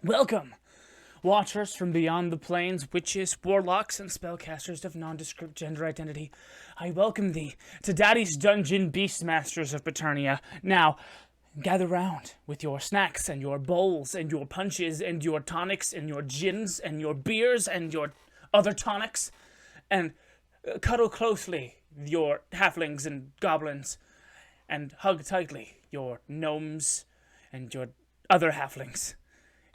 Welcome, watchers from beyond the plains, witches, warlocks, and spellcasters of nondescript gender identity. I welcome thee to Daddy's Dungeon Beastmasters of Paternia. Now, gather round with your snacks and your bowls and your punches and your tonics and your gins and your beers and your other tonics, and cuddle closely your halflings and goblins, and hug tightly your gnomes and your other halflings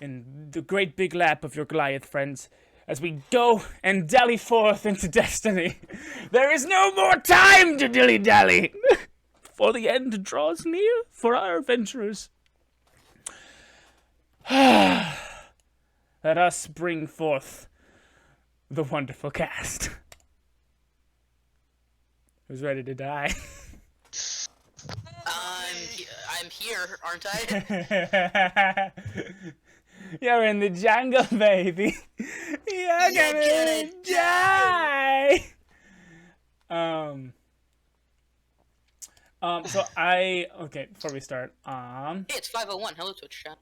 in the great big lap of your Goliath friends as we go and dally forth into destiny. There is no more time to dilly-dally, for the end draws near for our adventurers. Let us bring forth the wonderful cast. Who's ready to die? I'm here, aren't I? You're in the jungle, baby. You're gonna die. Okay, before we start, Hey, it's 5:01. Hello, Twitch chat.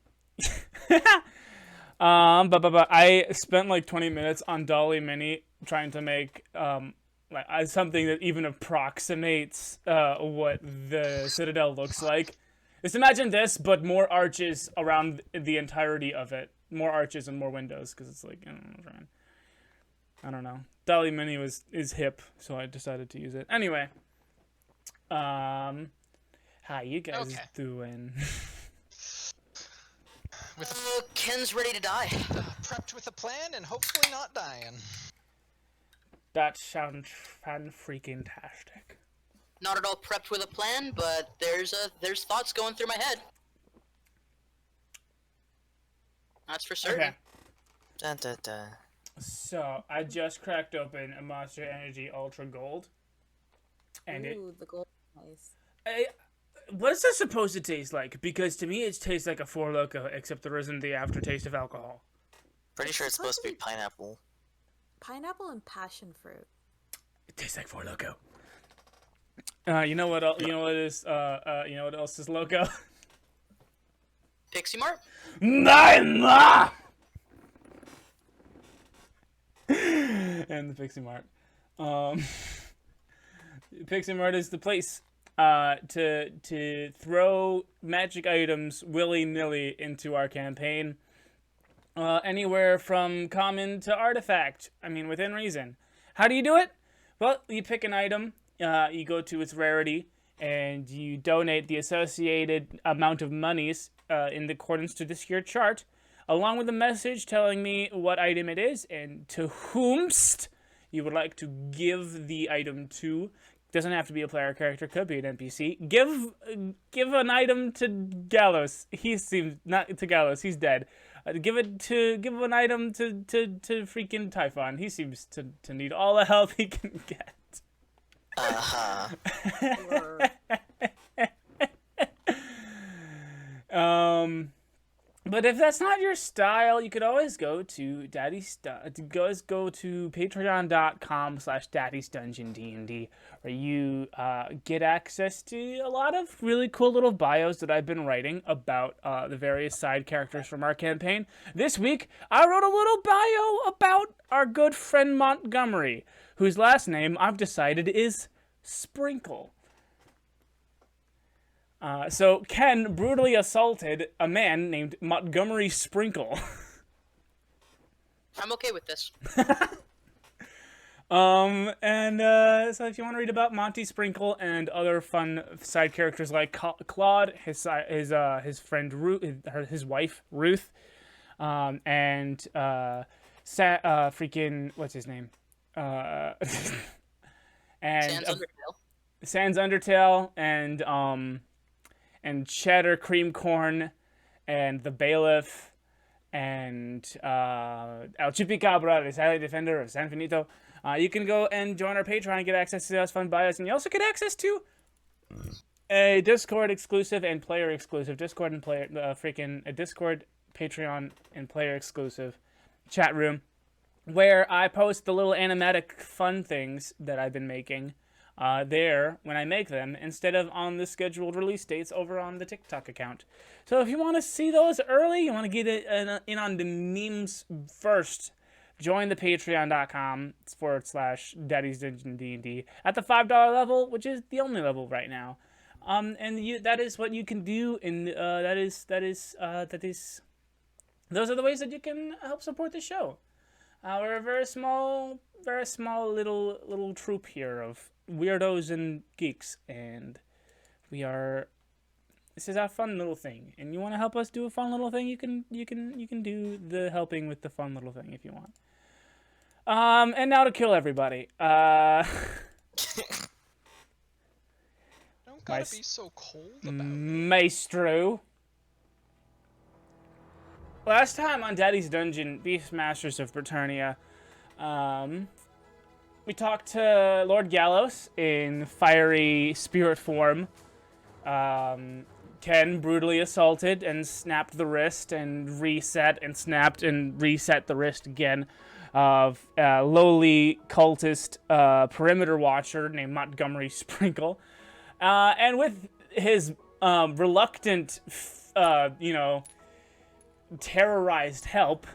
I spent like 20 minutes on Dolly Mini trying to make something that even approximates what the Citadel looks like. Just imagine this, but more arches around the entirety of it. More arches and more windows, because it's like, I don't know. Dolly Mini is hip, so I decided to use it. Anyway, how you guys doing? Ken's ready to die. Prepped with a plan and hopefully not dying. That sounds fan-freaking-tastic. Not at all prepped with a plan, but there's thoughts going through my head. That's for certain. Okay. Dun, dun, dun. So, I just cracked open a Monster Energy Ultra Gold. And the gold is nice. What is this supposed to taste like? Because to me it tastes like a Four Loko, except there isn't the aftertaste of alcohol. Pretty sure it's supposed to be pineapple. Pineapple and passion fruit. It tastes like Four Loko. You know what else is Loco? Pixie Mart? Mama! And the Pixie Mart. Pixie Mart is the place to throw magic items willy-nilly into our campaign. Anywhere from common to artifact. I mean, within reason. How do you do it? Well, you pick an item, you go to its rarity, and you donate the associated amount of monies in accordance to this here chart, along with a message telling me what item it is and to whomst you would like to give the item to. Doesn't have to be a player character, could be an NPC. Give an item to Gallows. He seems not to Gallows. He's dead. Give an item to freaking Typhon. He seems to need all the help he can get. But if that's not your style, you could always go to go to patreon.com/daddysdungeondnd, where you get access to a lot of really cool little bios that I've been writing about the various side characters from our campaign. This week, I wrote a little bio about our good friend Montgomery, whose last name I've decided is Sprinkle. So Ken brutally assaulted a man named Montgomery Sprinkle. I'm okay with this. So if you want to read about Monty Sprinkle and other fun side characters like Claude, his friend Ruth, his wife Ruth, and freaking what's his name, and Sans Undertale, and Cheddar Cream Corn, and the Bailiff, and El Chupacabra, the Silent Defender of San Finito. You can go and join our Patreon and get access to those fun bios, and you also get access to a Discord exclusive and player exclusive Discord, Patreon, and player exclusive chat room, where I post the little animatic fun things that I've been making. there when I make them, instead of on the scheduled release dates over on the TikTok account. So if you want to see those early, you want to get in on the memes first, join the patreon.com/Daddy's Dungeon D&D at the $5 level, which is the only level right now. And that is what you can do, and those are the ways that you can help support the show. We're a very small little troop here of weirdos and geeks, and this is our fun little thing. And you want to help us do a fun little thing, you can do the helping with the fun little thing if you want. And now to kill everybody. Don't gotta be so cold about it. Maestro. Last time on Daddy's Dungeon, Beastmasters of Paternia, we talked to Lord Gallows in fiery spirit form. Ken brutally assaulted and snapped the wrist and reset and snapped and reset the wrist again of a lowly cultist perimeter watcher named Montgomery Sprinkle. And with his reluctant, terrorized help,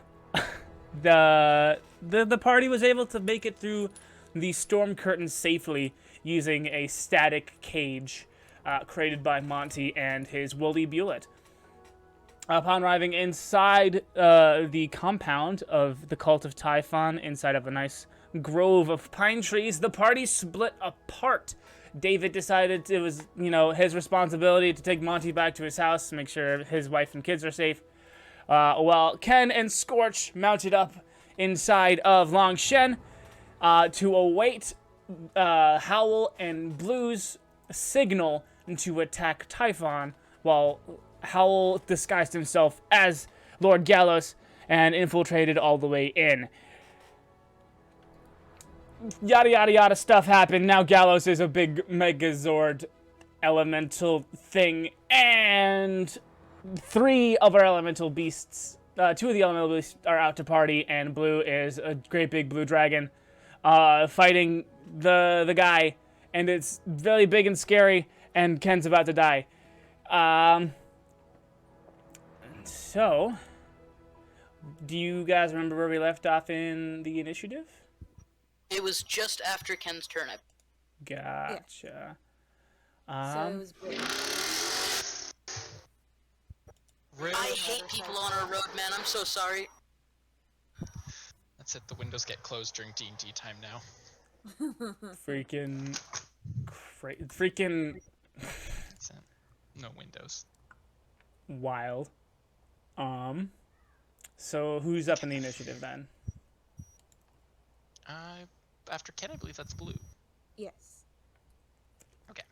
the party was able to make it through the storm curtain safely using a static cage created by Monty and his woolly Bullet. Upon arriving inside the compound of the cult of Typhon, inside of a nice grove of pine trees, the party split apart. David decided it was, his responsibility to take Monty back to his house to make sure his wife and kids are safe. While Ken and Skortch mounted up inside of Long Shen to await Howle and Blue's signal to attack Typhon, while Howle disguised himself as Lord Gallows and infiltrated all the way in. Yada yada yada stuff happened. Now Gallows is a big Megazord elemental thing, and two of the elemental beasts are out to party, and Blue is a great big blue dragon fighting the guy, and it's very big and scary, and Ken's about to die. So, do you guys remember where we left off in the initiative? It was just after Ken's turn. Gotcha. So it was great. I hate people on our road, man. I'm so sorry. That's it. The windows get closed during D&D time now. Freaking. That's it. No windows. Wild. So who's up in the initiative then? After Ken, I believe that's Blue. Yes. Okay.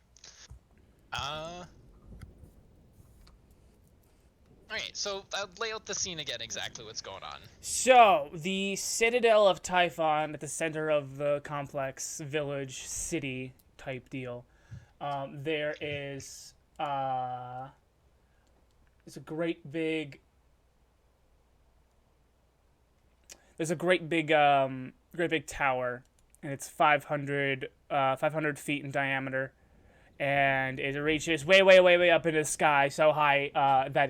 Alright, so I'll lay out the scene again, exactly what's going on. So, the Citadel of Typhon at the center of the complex village city type deal. There is it's a great big tower, and it's 500 feet in diameter, and it reaches way up into the sky, so high that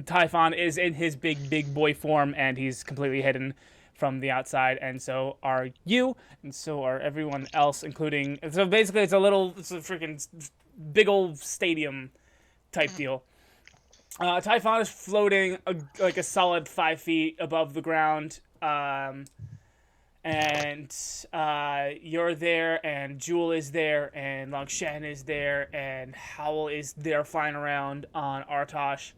Typhon is in his big boy form, and he's completely hidden from the outside, and so are you, and so are everyone else, including. So basically, it's a freaking big old stadium type deal. Typhon is floating like a solid 5 feet above the ground. And you're there, and Jewel is there, and Longshan is there, and Howle is there flying around on Artosh.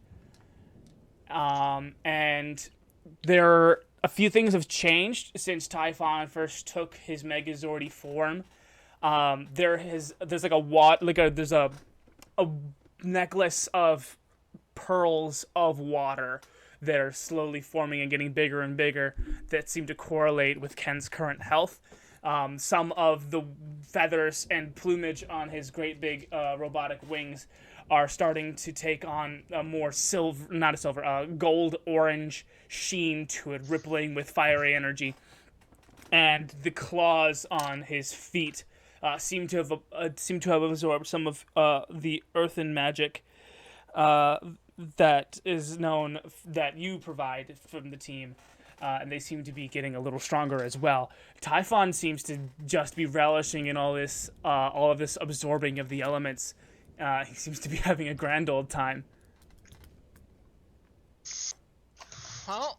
And a few things have changed since Typhon first took his Megazordy form. There's a necklace of pearls of water that are slowly forming and getting bigger and bigger that seem to correlate with Ken's current health. Some of the feathers and plumage on his great big robotic wings are starting to take on a more gold orange sheen to it, rippling with fiery energy. And the claws on his feet seem to have absorbed some of the earthen magic that is known that you provide from the team. And they seem to be getting a little stronger as well. Typhon seems to just be relishing in all of this absorbing of the elements. He seems to be having a grand old time. Well,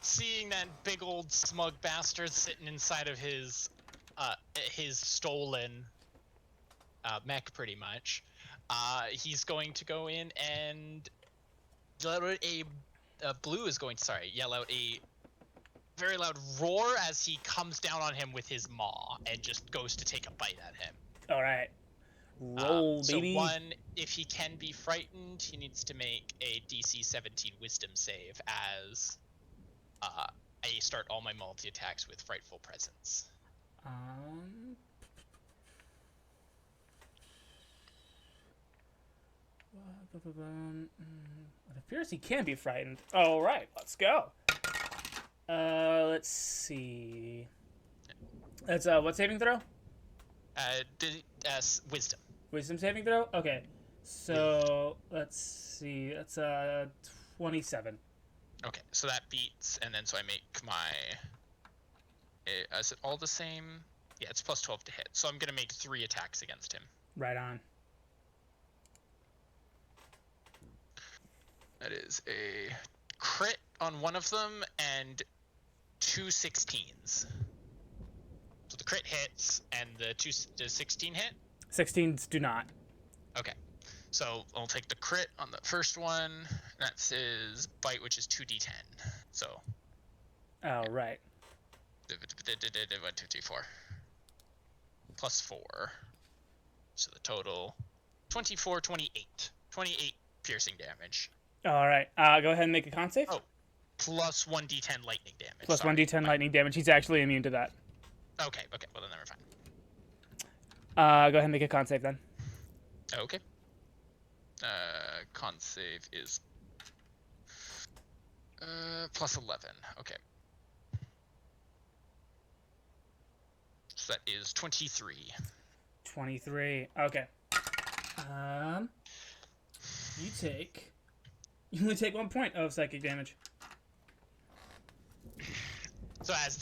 seeing that big old smug bastard sitting inside of his stolen mech, pretty much, he's going to go in and yell out Blue is going to yell out a very loud roar as he comes down on him with his maw and just goes to take a bite at him. All right. Roll, baby. So one, if he can be frightened, he needs to make a DC 17 Wisdom save as I start all my multi-attacks with Frightful Presence. It appears he can be frightened. All right, let's go. Let's see. That's what saving throw? Wisdom. Wisdom saving throw? Okay. So, let's see. That's 27. Okay, so that beats, and then so I make my... is it all the same? Yeah, it's plus 12 to hit. So I'm going to make 3 attacks against him. Right on. That is a crit on one of them and 2 16s. So the crit hits and the 16 hit? 16s do not. Okay. So I'll take the crit on the first one. That's his bite, which is 2d10. So. Oh, right. 1, 2, 3, 4. Plus 4. So the total 24, 28. 28 piercing damage. All right. Go ahead and make a con save. Oh. Plus 1d10 lightning damage. Plus 1d10 lightning damage. He's actually immune to that. Okay, well then never mind. Go ahead and make a con save then. Okay. Con save is plus 11. Okay. So that is 23. 23. Okay. You only take 1 point of psychic damage. So as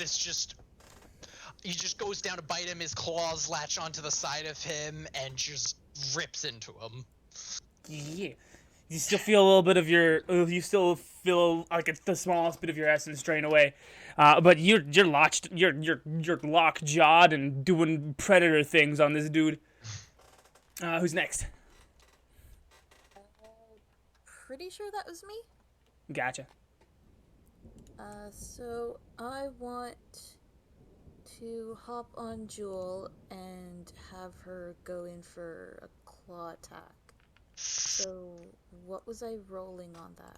he just goes down to bite him, his claws latch onto the side of him and just rips into him. Yeah. You still feel a little bit of you still feel like it's the smallest bit of your essence drain away. But you're lock jawed and doing predator things on this dude. Who's next? Pretty sure that was me. Gotcha. So I want to hop on Jewel and have her go in for a claw attack. So what was I rolling on that?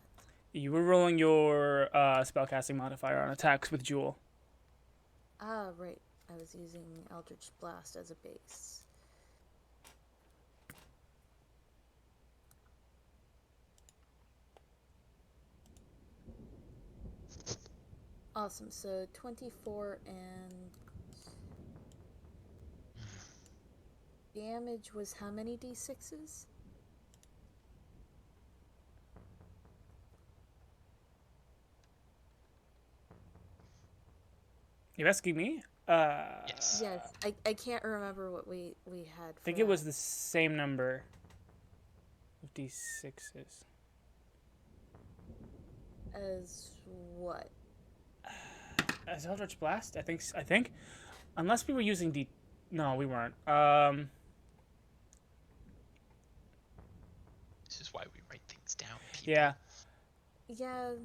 You were rolling your spellcasting modifier on attacks with Jewel. Ah, right. I was using Eldritch Blast as a base. Awesome, so 24 and damage was how many d6s? You asking me? Yes. Yes, I can't remember what we had. I think it was the same number of d6s. As what? As Eldritch Blast? I think. Unless we were using D... No, we weren't. This is why we write things down, people. Yeah. Yeah.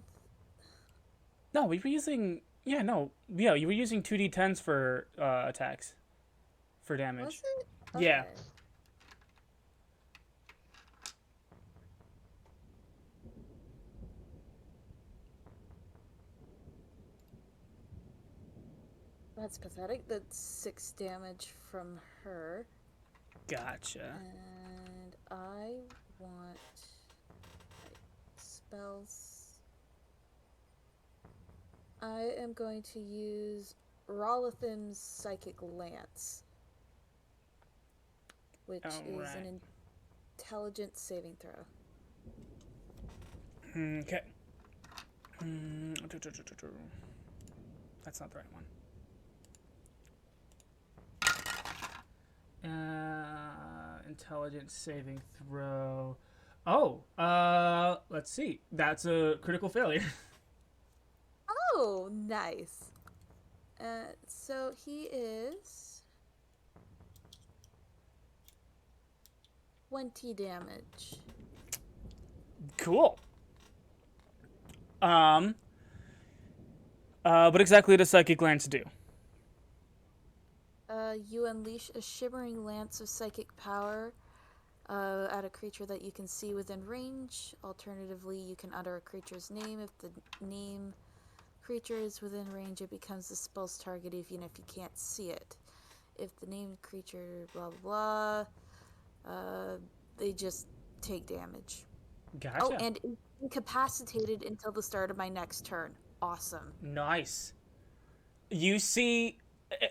No, we were using... Yeah, no. Yeah, you were using 2d10s for attacks. For damage. Was it? Yeah. Okay. That's pathetic. That's 6 damage from her. Gotcha. And I want spells. I am going to use Rolithim's Psychic Lance. which is Alright. an intelligence saving throw. Okay. That's not the right one. Intelligence saving throw. Oh, let's see. That's a critical failure. Oh, nice. So he is 20 damage. Cool. What exactly does Psychic Lance do? You unleash a shimmering lance of psychic power at a creature that you can see within range. Alternatively, you can utter a creature's name. If the name creature is within range, it becomes the spell's target even if you can't see it. If the named creature blah blah blah, they just take damage. Gotcha. Oh, and incapacitated until the start of my next turn. Awesome. Nice. You see,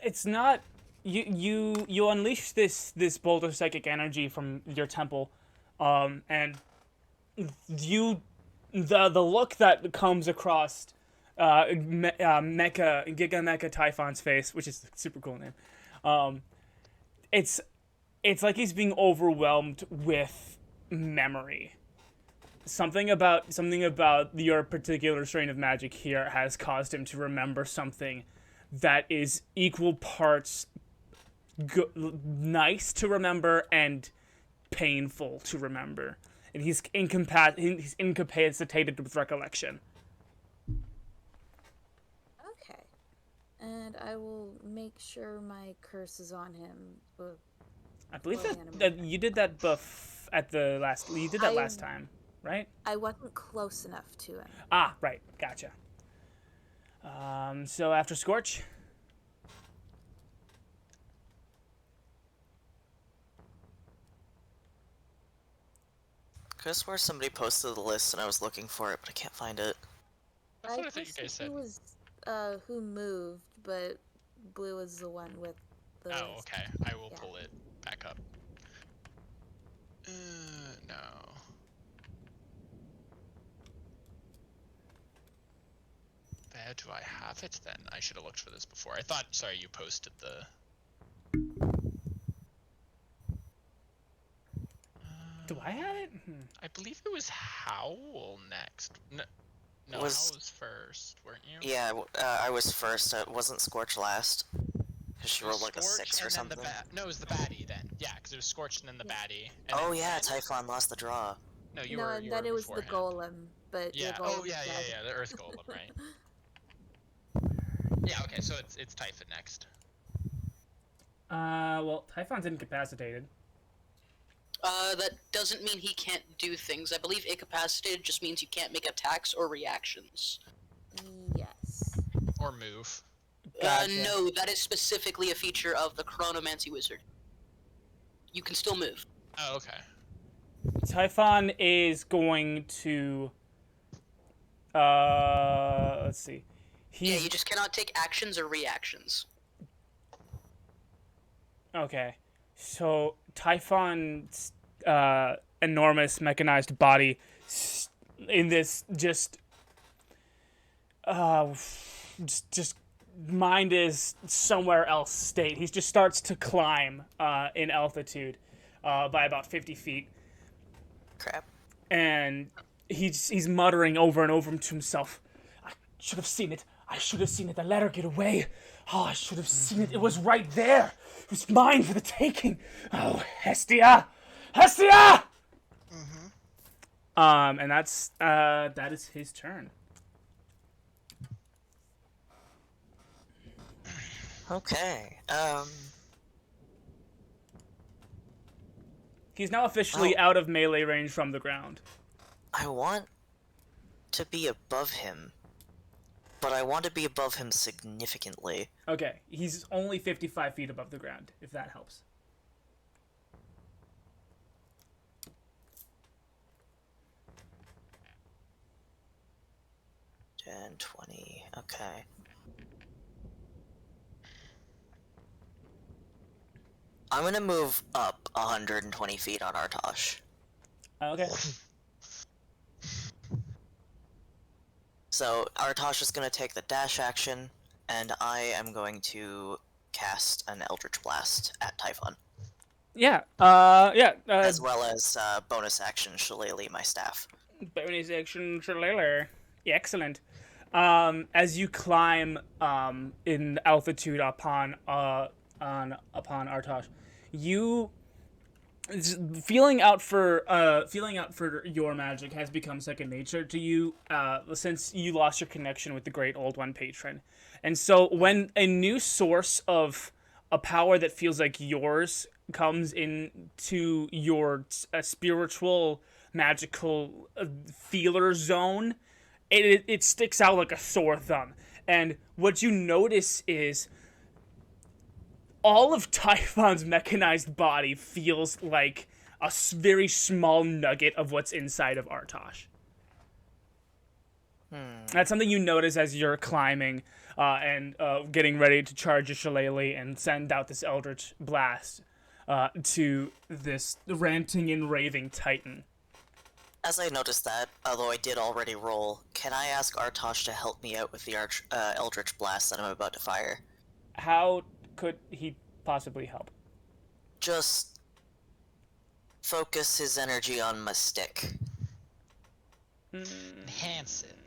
it's not you unleash this bolt of psychic energy from your temple, and the look that comes across Giga Mecha Typhon's face, which is a super cool name. It's like he's being overwhelmed with memory. Something about your particular strain of magic here has caused him to remember something that is equal parts nice to remember and painful to remember, and he's incapacitated with recollection. Okay. And I will make sure my curse is on him. I believe Well, that you did that buff at the last. You did that I- last time, right? I wasn't close enough to him. Ah, right. Gotcha. So after Skortch. Could have swore somebody posted the list and I was looking for it, but I can't find it. That's what I think you posted guys said. Who was who moved, but Blue was the one with the Oh, list. okay. I will Yeah. pull it back up. No. Where do I have it then? I should have looked for this before. I thought, sorry, you posted the... Do I have it? I believe it was Howle next. No, Howle was first, weren't you? Yeah, I was first. It wasn't Skortch last. Because she It was rolled like a Skortch 6 or and then something. no, it was the baddie then. Yeah, because it was Skorch and then the baddie. And Oh then yeah, Grem. Typhon lost the draw. No, you No, were. and You then were it was the beforehand. golem, but Yeah. the golem Oh yeah, died. The Earth Golem, right? Yeah. Okay, so it's Typhon next. Well, Typhon's incapacitated. That doesn't mean he can't do things. I believe incapacitated just means you can't make attacks or reactions. Yes. Or move. Gotcha. No, that is specifically a feature of the Chronomancy Wizard. You can still move. Oh, okay. Typhon is going to. Let's see. Yeah, you just cannot take actions or reactions. Okay. So Typhon's enormous mechanized body in this just mind is somewhere else state. He just starts to climb in altitude by about 50 feet. Crap. And he's muttering over and over to himself, I should have seen it. I should have seen it. I let her get away. Oh, I should have seen it. It was right there. It was mine for the taking. Oh, Hestia! Hestia! And that is his turn. Okay. He's now officially out of melee range from the ground. I want to be above him, but I want to be above him significantly. Okay, he's only 55 feet above the ground, if that helps. And 20. Okay. I'm gonna move up 120 feet on Artosh. Okay. So Artosh is gonna take the dash action, and I am going to cast an Eldritch Blast at Typhon. Yeah. As well as bonus action Shillelagh my staff. Bonus action shillelagh. Yeah, excellent. As you climb in altitude upon Artosh, you feeling out for your magic has become second nature to you since you lost your connection with the Great Old One patron. And so when a new source of a power that feels like yours comes into your spiritual magical feeler zone, it sticks out like a sore thumb. And what you notice is all of Typhon's mechanized body feels like a very small nugget of what's inside of Artosh. That's something you notice as you're climbing and getting ready to charge your shillelagh and send out this Eldritch Blast to this ranting and raving Titan. As I noticed that, although I did already roll, can I ask Artosh to help me out with the Eldritch Blast that I'm about to fire? How could he possibly help? Just focus his energy on my stick. Enhance it.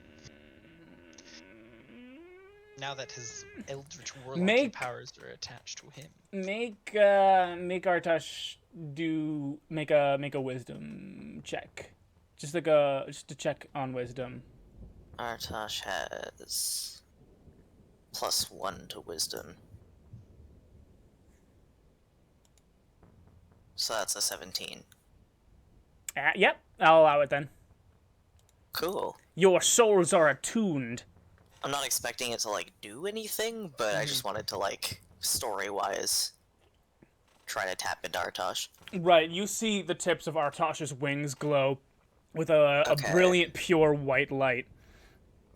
Now that his Eldritch Warlock powers are attached to him. Make Artosh make a wisdom check. Just a check on wisdom. Artosh has +1 to wisdom. So that's a 17. Yep, I'll allow it then. Cool. Your souls are attuned. I'm not expecting it to, like, do anything, but I just wanted to, like, story-wise, try to tap into Artosh. Right, you see the tips of Artosh's wings glow with a brilliant, pure white light.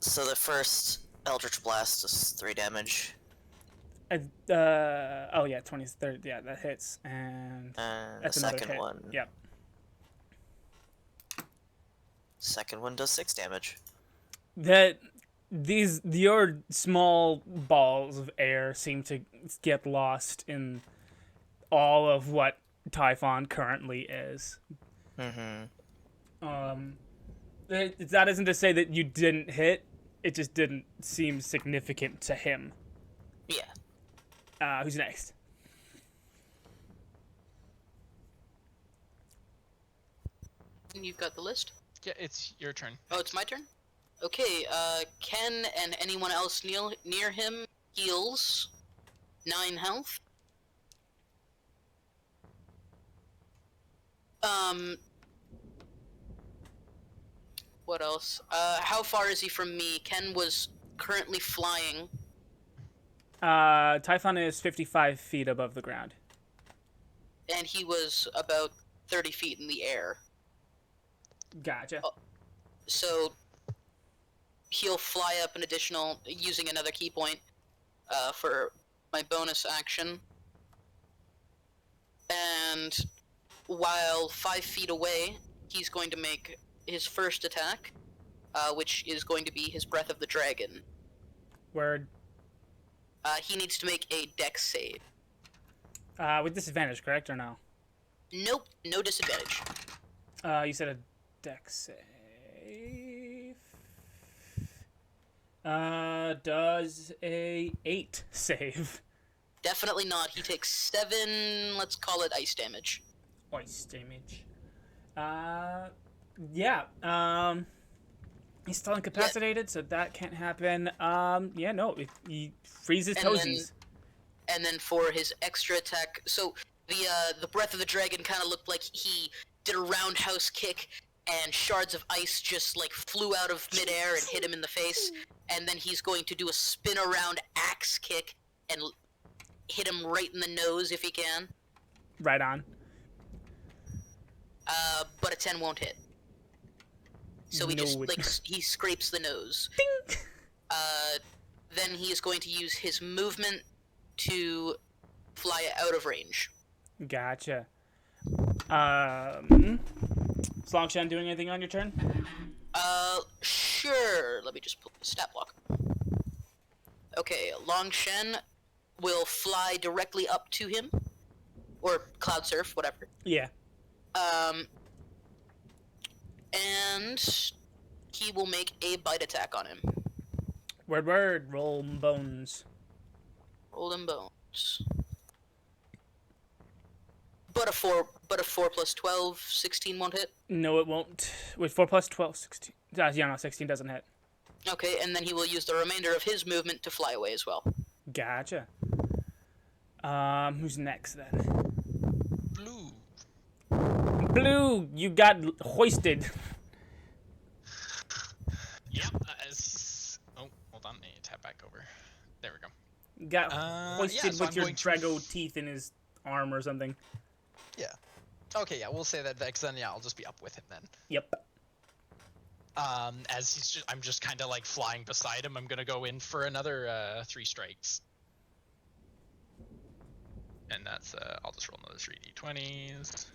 So the first Eldritch Blast is 3 damage. Oh yeah, 20, 30, yeah, that hits, and the second hit. one. Yep. Second one does 6 damage. Your small balls of air seem to get lost in all of what Typhon currently is. That isn't to say that you didn't hit, it just didn't seem significant to him. Yeah. Who's next? You've got the list? Yeah, it's your turn. Oh, it's my turn? Okay, Ken and anyone else near him heals 9 health. What else? How far is he from me? Ken was currently flying. Typhon is 55 feet above the ground. And he was about 30 feet in the air. Gotcha. So he'll fly up an additional, using another key point for my bonus action. And while 5 feet away, he's going to make his first attack, which is going to be his Breath of the Dragon. Word. He needs to make a dex save. With disadvantage, correct, or no? Nope, no disadvantage. You said a dex save. Does a 8 save? Definitely not. He takes 7, let's call it ice damage. Ice damage. Yeah. He's still incapacitated, so that can't happen. Yeah, no, he freezes toesies. And then for his extra attack, so the Breath of the Dragon kind of looked like he did a roundhouse kick, and shards of ice just like flew out of midair and hit him in the face. And then he's going to do a spin around axe kick and hit him right in the nose if he can. Right on. But a 10 won't hit. So he he scrapes the nose. Ding! Then he is going to use his movement to fly out of range. Gotcha. Is Longshan doing anything on your turn? Sure. Let me just pull the stat block. Okay, Longshan will fly directly up to him, or cloud surf, whatever. Yeah. And he will make a bite attack on him. Word. Roll bones. Roll them bones. But a 4 plus 12, 16 won't hit. No, it won't. With 4 plus 12, 16. Yeah, no, 16 doesn't hit. Okay, and then he will use the remainder of his movement to fly away as well. Gotcha. Who's next then? Blue. Blue, you got hoisted. Yep. Oh, hold on. Let me tab back over. There we go. Got yeah, hoisted so with I'm your going to- Drago teeth in his arm or something. Yeah. Okay, yeah, we'll say that because then yeah, I'll just be up with him then. Yep. As I'm just kind of like flying beside him. I'm gonna go in for another 3 strikes. And that's I'll just roll another 3d20s.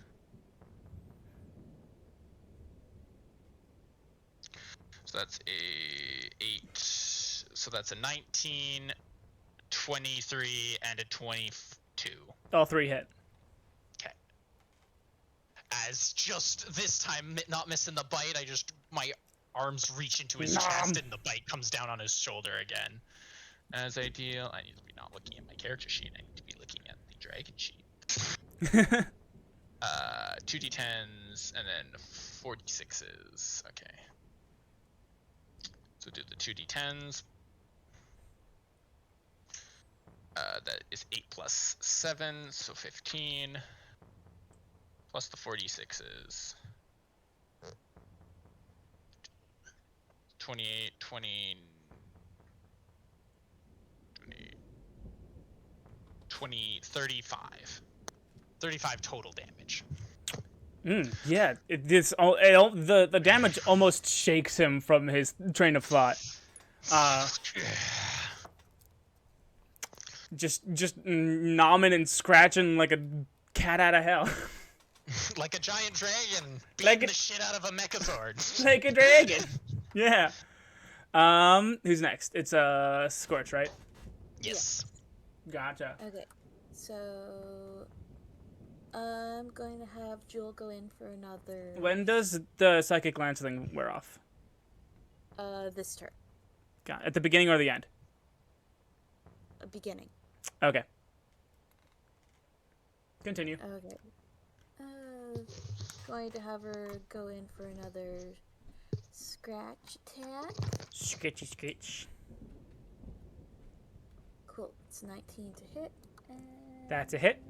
So that's a 8. So that's a 19, 23, and a 22. All 3 hit. Okay. As just this time, not missing the bite, my arms reach into his chest and the bite comes down on his shoulder again. As I deal, I need to be not looking at my character sheet. I need to be looking at the dragon sheet. 2d10s and then 46s. Okay. So do the 2d10s. That is 8 plus 7, so 15. Plus the 46s. 28, 20, 35. 35 total damage. Yeah, the damage almost shakes him from his train of thought. Just nomming and scratching like a cat out of hell. Like a giant dragon beating Like the shit out of a Megazord. Like a dragon. Yeah. Who's next? It's Skortch, right? Yes. Gotcha. Okay, so I'm going to have Jewel go in for another. When does the psychic lance thing wear off? This turn. At the beginning or the end? Beginning. Okay. Continue. Okay. Going to have her go in for another scratch attack. Scritchy. Cool. It's 19 to hit. And That's a hit.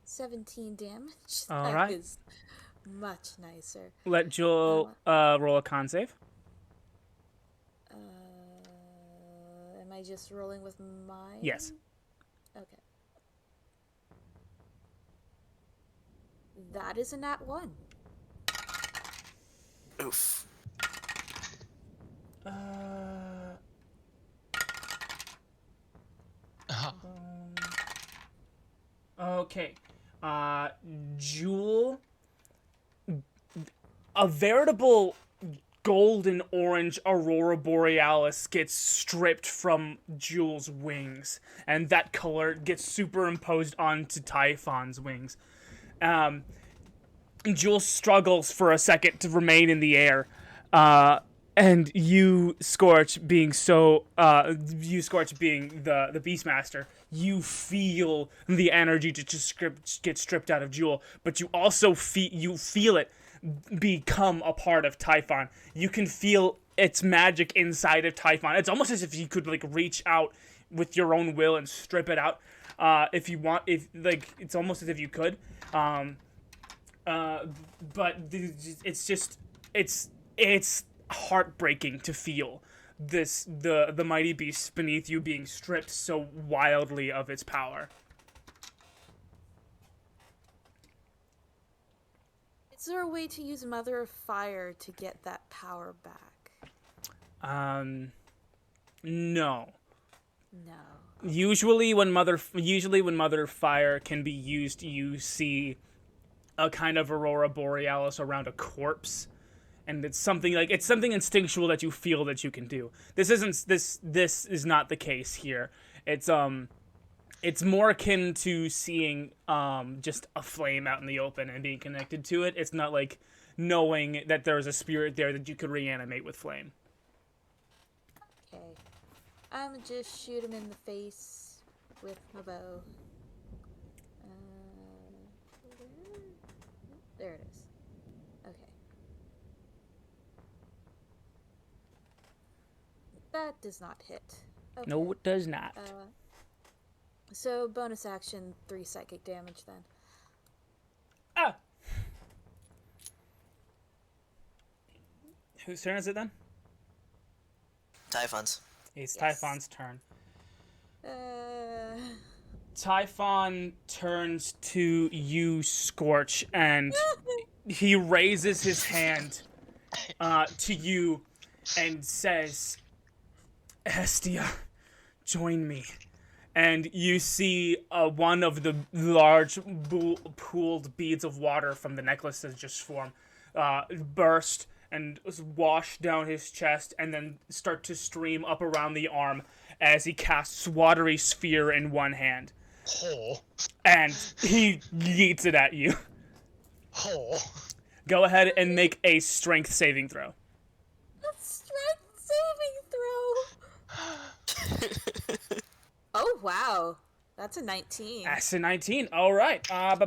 $17 damage. All That right. is much nicer. Let Jewel roll a con save. Am I just rolling with mine? Yes. Okay. That is a nat 1. Oof. Okay. Jewel. A veritable golden orange aurora borealis gets stripped from Jewel's wings, and that color gets superimposed onto Typhon's wings. Jewel struggles for a second to remain in the air, and you, Skortch, being the Beastmaster, you feel the energy to just get stripped out of Jewel, but you also feel it become a part of Typhon. You can feel its magic inside of Typhon. It's almost as if you could like reach out with your own will and strip it out, if you want. It's almost as if you could. But it's heartbreaking to feel the mighty beast beneath you being stripped so wildly of its power. Is there a way to use Mother of Fire to get that power back? No. No. Usually when Mother Fire can be used, you see a kind of aurora borealis around a corpse, and it's something instinctual that you feel that you can do. This is not the case here. It's more akin to seeing just a flame out in the open and being connected to it. It's not like knowing that there's a spirit there that you could reanimate with flame. Okay. I'm gonna just shoot him in the face with my bow. There it is. Okay. That does not hit. Okay. No, it does not. So bonus action, 3 psychic damage then. Ah! Whose turn is it then? Typhon's. It's Yes. Typhon's turn. Uh, Typhon turns to you, Skortch, and he raises his hand to you and says, Hestia, join me. And you see one of the large pooled beads of water from the necklace that just formed burst and wash down his chest and then start to stream up around the arm as he casts watery sphere in one hand. Oh. And he yeets it at you. Oh. Go ahead and make a strength saving throw. a strength saving throw! Oh, wow. That's a 19. That's a 19. All right. Let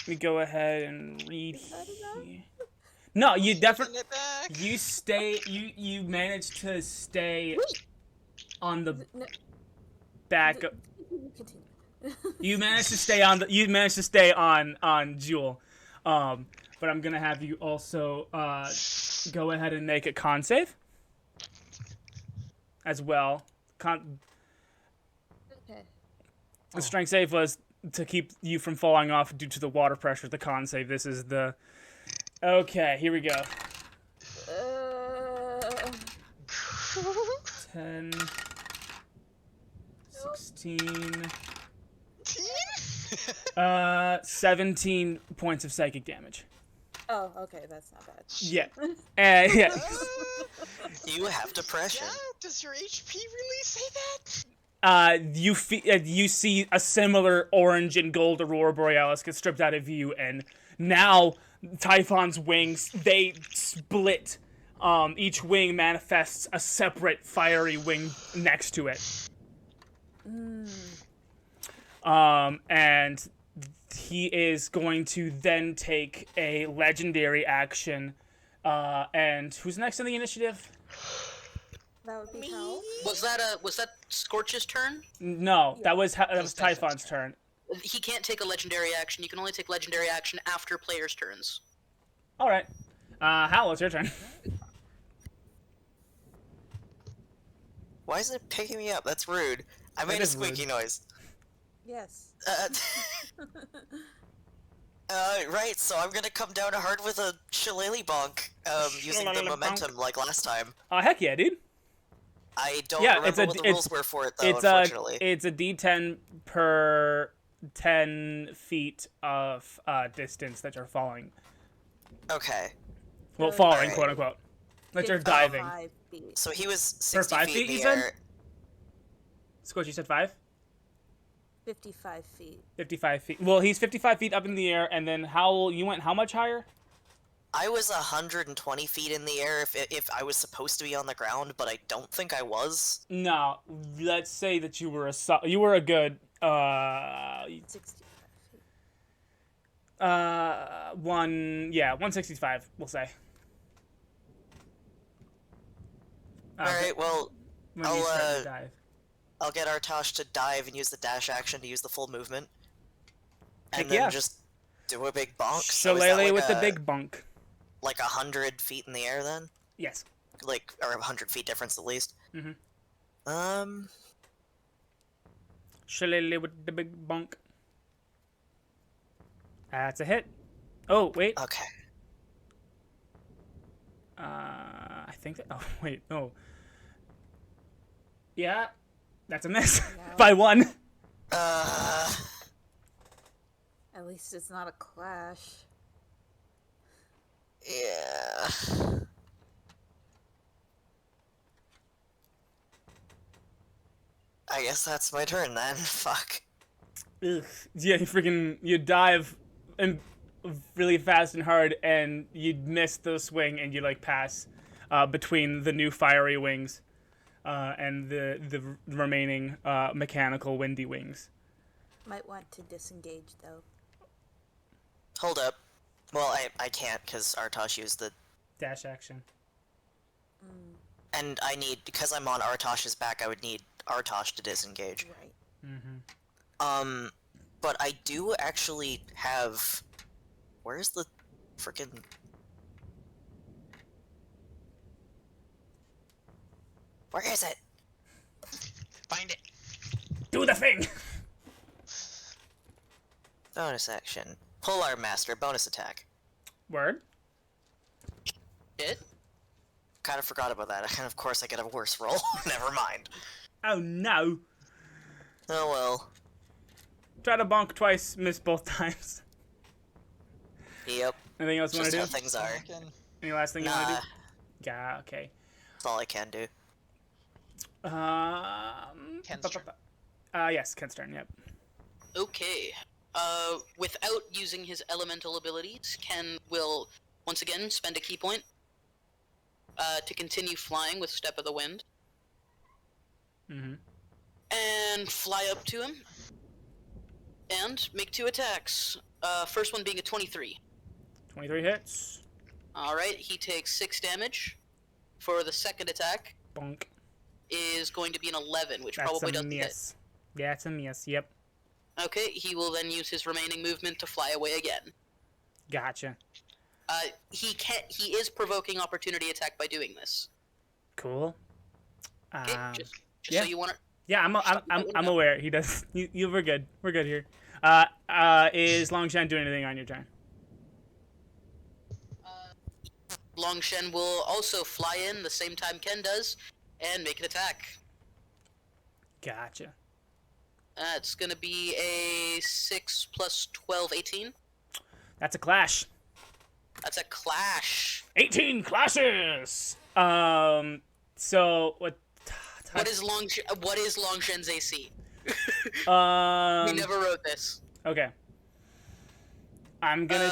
me go ahead and read here. No, you definitely you managed to stay on the No, back. continue. You managed to stay on Jewel. But I'm gonna have you also go ahead and make a con save as well. Okay. The strength save was to keep you from falling off due to the water pressure. The con save. This is the. Okay, here we go. 10, 16, 17 points of psychic damage. Oh, okay, that's not bad. Yeah. Yeah. You have depression. Yeah, does your HP really say that? You see a similar orange and gold aurora borealis get stripped out of you, and now Typhon's wings, they split. Each wing manifests a separate fiery wing next to it. And he is going to then take a legendary action. And who's next in the initiative? That would be Howle. Was that Skortch's turn? No, that was Typhon's turn. He can't take a legendary action. You can only take legendary action after players' turns. All right. Howle, it's your turn. Why isn't it picking me up? That's rude. I made a is rude. squeaky noise. Yes. Right, so I'm gonna come down hard with a shillelagh bonk, using the Shillelagh momentum like last time. Heck yeah, dude. I don't Yeah, remember what the rules were for it, though, It's unfortunately. it's a D10 per 10 feet of distance that you're falling. Okay. Well, falling, Alright. quote unquote. That you're diving. 55 feet. So he was Per 60 5 feet feet, in the you said? air. Scorch, you said 5? 55 feet. 55 feet. Well, he's 55 feet up in the air, and then Howle, you went how much higher? I was 120 feet in the air if I was supposed to be on the ground, but I don't think I was. No, let's say that you were a good 65 feet. 165, we'll say. Alright, well, When you start to I'll dive. I'll get Artosh to dive and use the dash action to use the full movement. And Heck then yeah. just do a big bonk. So is that Shillelagh like with the big bunk. like 100 feet in the air then? Yes. Like, or 100 feet difference at least. Mhm. Shillelagh with the big bunk. That's a hit. Oh, wait. Okay. I think that. Oh wait, no. Yeah, that's a miss No. by 1. Uh, At least it's not a clash. yeah. I guess that's my turn then. Fuck. Ugh. Yeah, you dive and really fast and hard, and you miss the swing, and you like pass between the new fiery wings and the remaining mechanical windy wings. Might want to disengage though. Hold up. Well, I can't because Artosh used the... Dash action. And I need... Because I'm on Artosh's back, I would need Artosh to disengage. Right. But I do actually have... Where's the frickin'... Where is it? Find it. Do the thing. Bonus action. Polar Master, bonus attack. Word. Hit. Kind of forgot about that, and of course I get a worse roll. Never mind. Oh no. Oh well. Try to bonk twice, miss both times. Yep. Anything else you want Just to how do? things are. Any last thing you want Nah, to do? Yeah. Okay. that's all I can do. Ken's turn. Yes, Ken's turn. Yep. Okay. Without using his elemental abilities, Ken will once again spend a key point to continue flying with Step of the Wind. Mm-hmm. And fly up to him. And make 2 attacks. First one being a 23. 23 hits. Alright, he takes 6 damage. For the second attack Bonk. is going to be an 11, which That's probably a doesn't hit. miss. Yeah, it's a miss. Yep. Okay, he will then use his remaining movement to fly away again. Gotcha. He is provoking opportunity attack by doing this. Cool. Okay, just yeah. so you want to. Yeah, I'm aware. He does. We're good. We're good here. Is Longshan doing anything on your turn? Longshen will also fly in the same time Ken does and make an attack. Gotcha. It's gonna be a 6 plus 12, 18. That's a clash. That's a clash. 18 clashes. So what? What is Longshen's AC? We never wrote this. Okay. I'm gonna.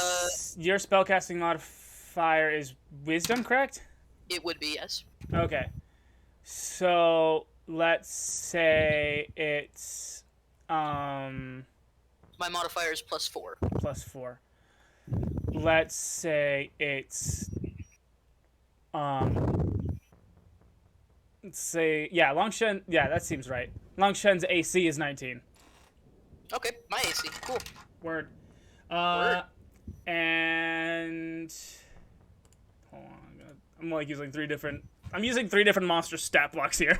Your spellcasting modifier is Wisdom, correct? It would be, yes. Okay. So let's say it's My modifier is +4. +4. Let's say it's let's say Longshen. Yeah, that seems right. Longshen's AC is 19. Okay, my AC. Cool. Word. Word. And hold on, I'm like using 3 different. I'm using 3 different monster stat blocks here.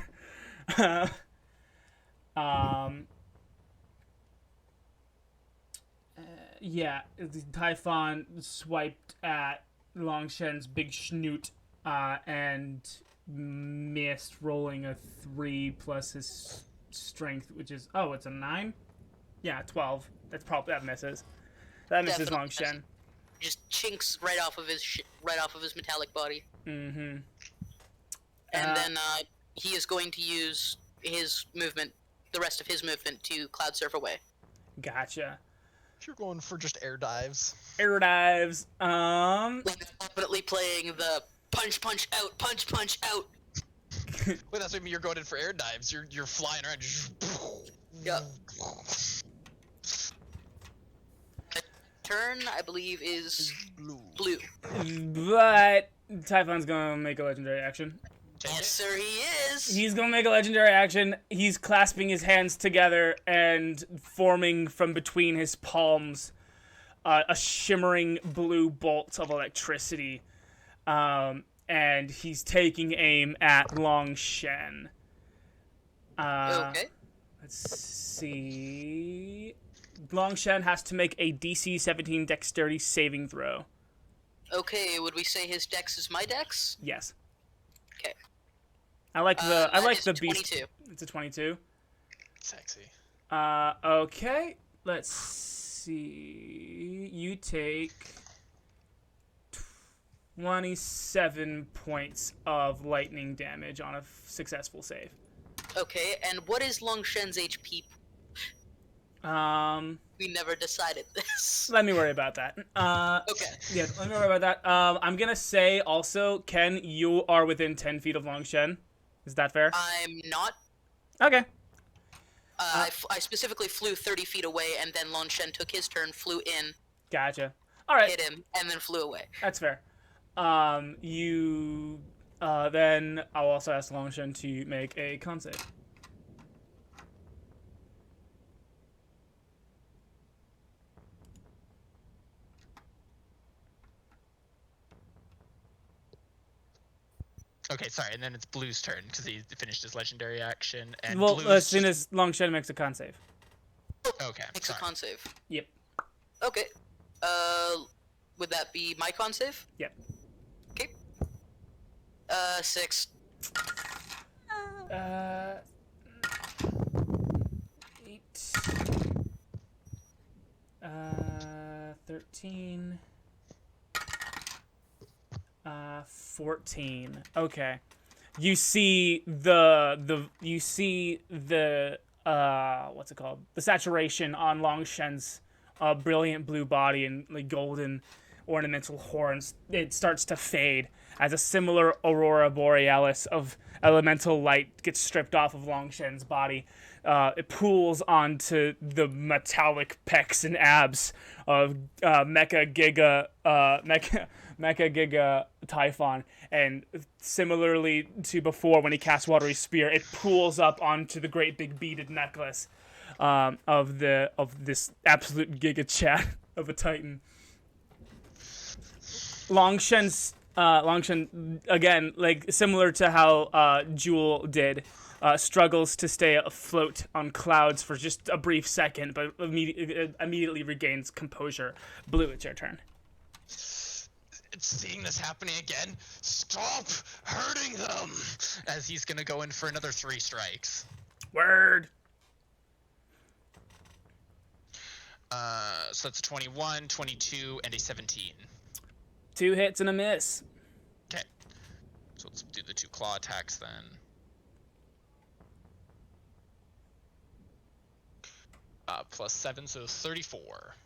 Yeah, the Typhon swiped at Longshen's big schnoot and missed, rolling a 3 plus his strength, which is it's a 9. Yeah, 12. That misses. That misses Definitely Longshen. Just chinks right off of his metallic body. Mm-hmm. And then he is going to use his movement, the rest of his movement, to cloud surf away. Gotcha. You're going for just air dives. Air dives. Definitely playing the punch out, punch out. Wait, that's what I mean. You're going in for air dives. You're flying around. Yep. Turn, I believe, is blue. But Typhon's gonna make a legendary action. Yes, sir, he is. He's gonna make a legendary action. He's clasping his hands together and forming from between his palms a shimmering blue bolt of electricity. And he's taking aim at Longshen. Okay. Let's see. Longshen has to make a DC 17 dexterity saving throw. Okay, would we say his dex is my dex? Yes. I like the That is beast. 22. It's a 22. Sexy. Okay. Let's see. You take 27 points of lightning damage on a successful save. Okay, and what is Long Shen's HP? We never decided this. Let me worry about that. Okay. Yeah, let me worry about that. I'm gonna say also, Ken, you are within 10 feet of Longshen. Is that fair? I'm not. Okay. I specifically flew 30 feet away, and then Long Shen took his turn, flew in, Gotcha. All right. hit him, and then flew away. That's fair. Then I'll also ask Longshen to make a con save. Okay, sorry, and then it's Blue's turn because he finished his legendary action. And Well, Blue's as soon as Longshen makes a con save. Okay, Makes a sorry. con save. Yep. Okay. Would that be my con save? Yep. Okay. 6. 8. 13. 14. Okay. You see the what's it called? The saturation on Longshen's brilliant blue body and like golden ornamental horns. It starts to fade as a similar aurora borealis of elemental light gets stripped off of Longshen's body. It pools onto the metallic pecs and abs of Mecha Giga Typhon, and similarly to before when he cast Watery Spear, it pools up onto the great big beaded necklace of this absolute Giga Chat of a Titan. Longshen again, like similar to how Jewel did, struggles to stay afloat on clouds for just a brief second, but immediately regains composure. Blue, it's your turn. Seeing this happening again, stop hurting them! As he's gonna go in for another 3 strikes. Word. So that's a 21, 22, and a 17. 2 hits and a miss. Okay. So let's do the 2 claw attacks then. Plus 7, so 34.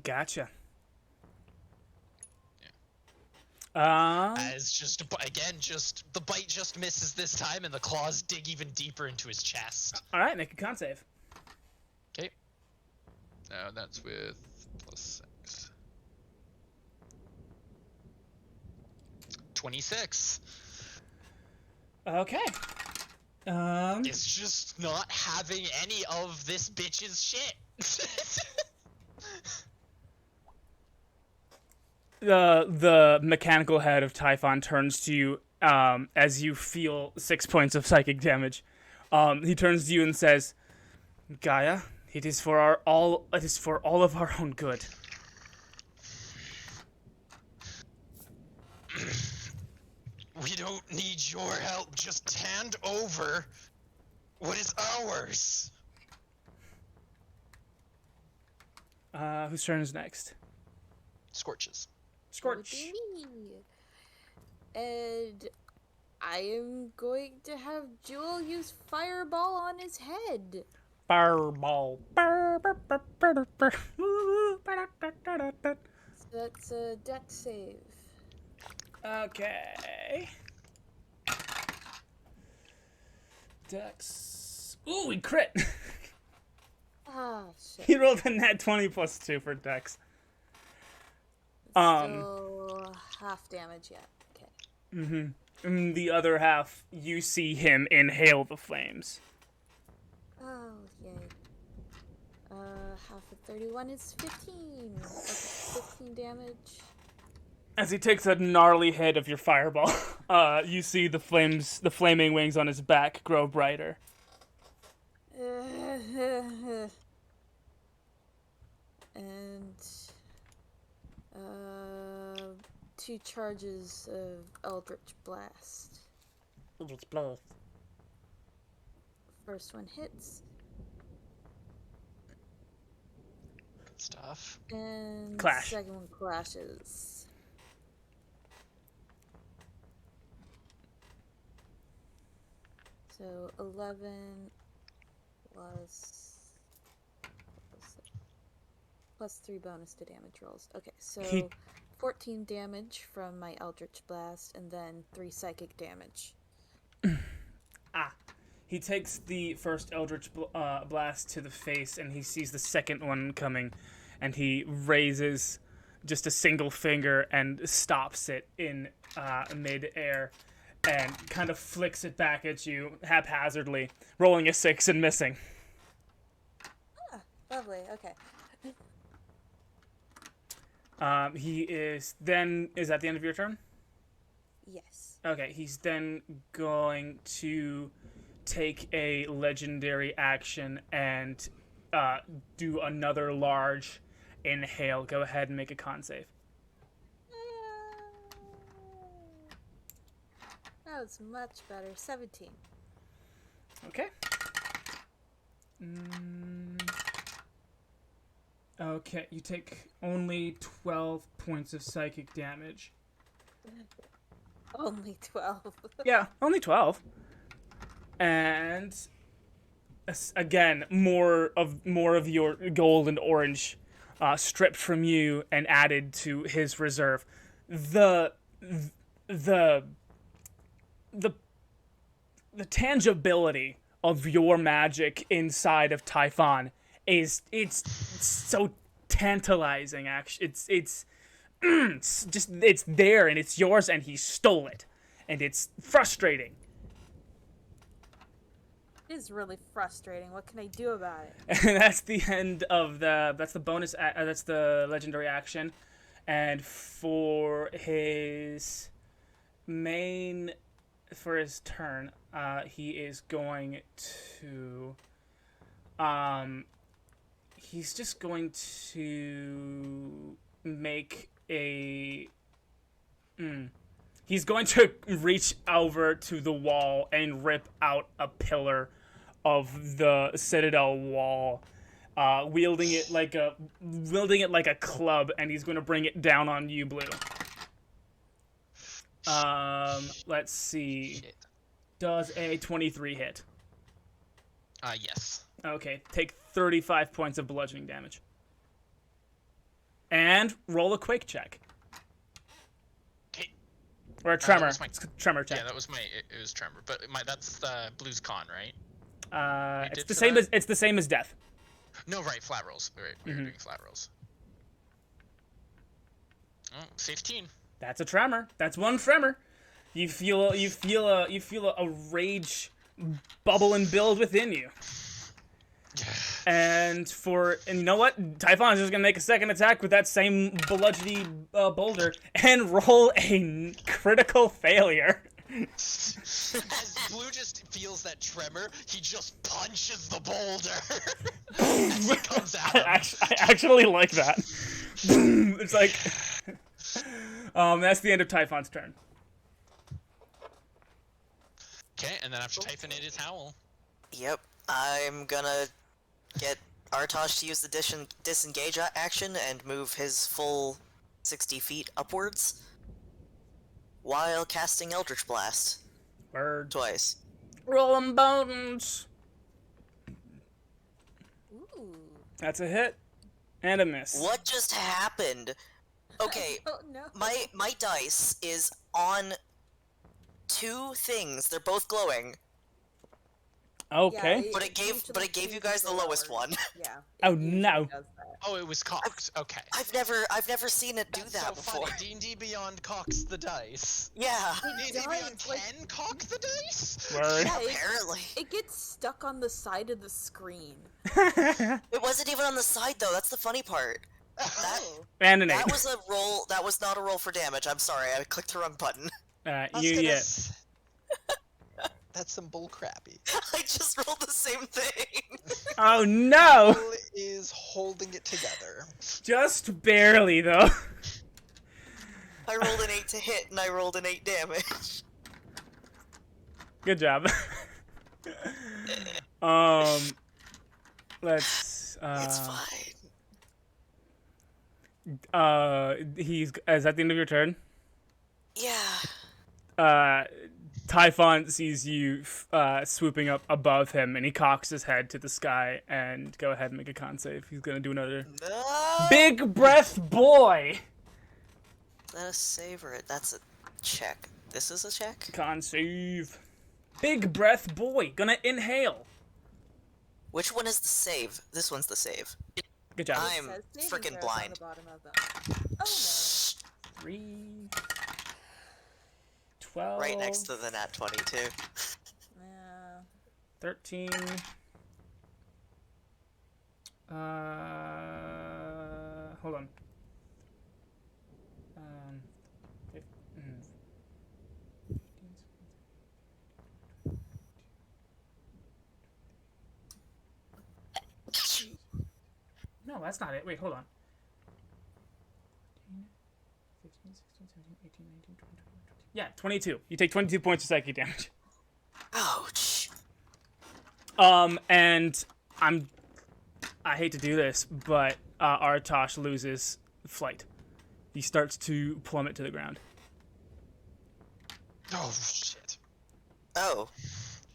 Gotcha. As just the bite just misses this time, and the claws dig even deeper into his chest. All right, make a con save. Okay. Now that's with plus 6. 26. Okay. It's just not having any of this bitch's shit. The mechanical head of Typhon turns to you as you feel 6 points of psychic damage. He turns to you and says, "Gaia, it is for all of our own good." We don't need your help. Just hand over what is ours. Whose turn is next? Skortch's. Skortch. Me. And I am going to have Jewel use Fireball on his head. Fireball. So that's a dex save. Okay. Dex. Ooh, he crit. Ah, shit. He rolled a nat 20 plus 2 for Dex. So half damage yet. Okay. In the other half, you see him inhale the flames. Oh, yay. Half of 31 is 15. Okay, 15 damage. As he takes a gnarly hit of your fireball, you see the flaming wings on his back grow brighter. And 2 charges of Eldritch Blast. Eldritch Blast. First one hits, Good stuff. and Clash. second one clashes. So 11 plus 3 bonus to damage rolls. Okay, so He- 14 damage from my Eldritch Blast, and then 3 psychic damage. He takes the first Eldritch Blast to the face, and he sees the second one coming, and he raises just a single finger and stops it in mid-air, and kind of flicks it back at you haphazardly, rolling a 6 and missing. Lovely, okay. He is then... Is that the end of your turn? Yes. Okay, he's then going to take a legendary action and do another large inhale. Go ahead and make a con save. That was much better. 17. Okay. Okay, you take only 12 points of psychic damage. Only 12. Yeah, only 12. And again, more of your gold and orange stripped from you and added to his reserve. The tangibility of your magic inside of Typhon it's so tantalizing. Actually, it's just it's there and it's yours, and he stole it, and it's frustrating. It is really frustrating. What can I do about it? And that's the end of that's the bonus. That's the legendary action, and for his turn, he is going to he's just going to make a he's going to reach over to the wall and rip out a pillar of the citadel wall, wielding it like a club, and he's going to bring it down on you, Blue. Let's see. Shit. Does a 23 hit? Yes. Okay, take 35 points of bludgeoning damage. And roll a quake check. Okay. Or a tremor. was my- It's a tremor check. Yeah, that was it was tremor, but that's Blue's con, right? It's did the for same that? as death. No, right, flat rolls. Right, we were doing flat rolls. Oh, 15. That's a tremor. That's one tremor. You feel a rage bubble and build within you. And you know what? Typhon is just gonna make a second attack with that same bludgeony boulder and roll a critical failure. As Blue just feels that tremor, he just punches the boulder as it comes at him. I actually like that. It's like that's the end of Typhon's turn. Okay, and then after Typhon, it is Howle. Yep, I'm gonna get Artosh to use the disengage action and move his full 60 feet upwards while casting Eldritch Blast Bird. twice. Rolling bones. Ooh. That's a hit and a miss. What just happened? Okay, Oh no. my dice is on 2 things. They're both glowing, Okay. Yeah, but it gave usually you guys the lowest lower. one. Yeah. Oh, it usually no. does that. Oh, it was cocked. Okay. I've never seen it do That's that so before. funny. D&D Beyond cocks the dice. Yeah, D&D Beyond does, like- 10 cock the dice? Word. Yeah, apparently. It gets stuck on the side of the screen. It wasn't even on the side though. That's the funny part. That And an 8. that was a roll. That was not a roll for damage. I'm sorry. I clicked the wrong button. I was You gonna get. That's some bull crappy. I just rolled the same thing. Oh no! Bull is holding it together. Just barely though. I rolled an 8 to hit and I rolled an 8 damage. Good job. Let's. It's fine. Is that the end of your turn? Yeah. Typhon sees you swooping up above him, and he cocks his head to the sky. And go ahead and make a con save. He's gonna do another No. big breath, boy. Let us savor it. That's a check. This is a check? Con save. Big breath, boy. Gonna inhale. Which one is the save? This one's the save. Good job. I'm freaking blind. On the bottom of them. Oh 3, 12. Right next to the nat 22. no. Yeah. 13. Hold on. 15. No, that's not it. Wait, hold on. 15, 16, 17, 18, 19, 20, 21, 22. Yeah, 22. You take 22 points of psychic damage. Ouch. And I hate to do this, but Artosh loses flight. He starts to plummet to the ground. Oh shit. Oh.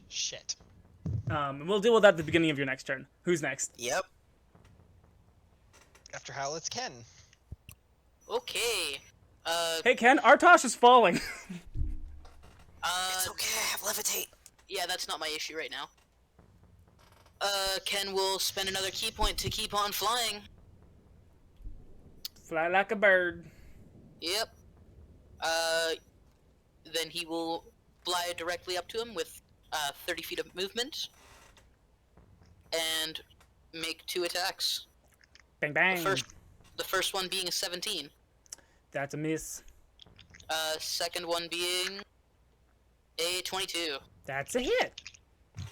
Shit. And we'll deal with that at the beginning of your next turn. Who's next? Yep. After Howle, it's Ken. Okay. Hey, Ken, Artosh is falling. It's okay, I have levitate. Yeah, that's not my issue right now. Ken will spend another key point to keep on flying. Fly like a bird. Yep. Then he will fly directly up to him with 30 feet of movement and make 2 attacks. Bang, bang. The first one being a 17. That's a miss. Second one being a 22. That's a hit.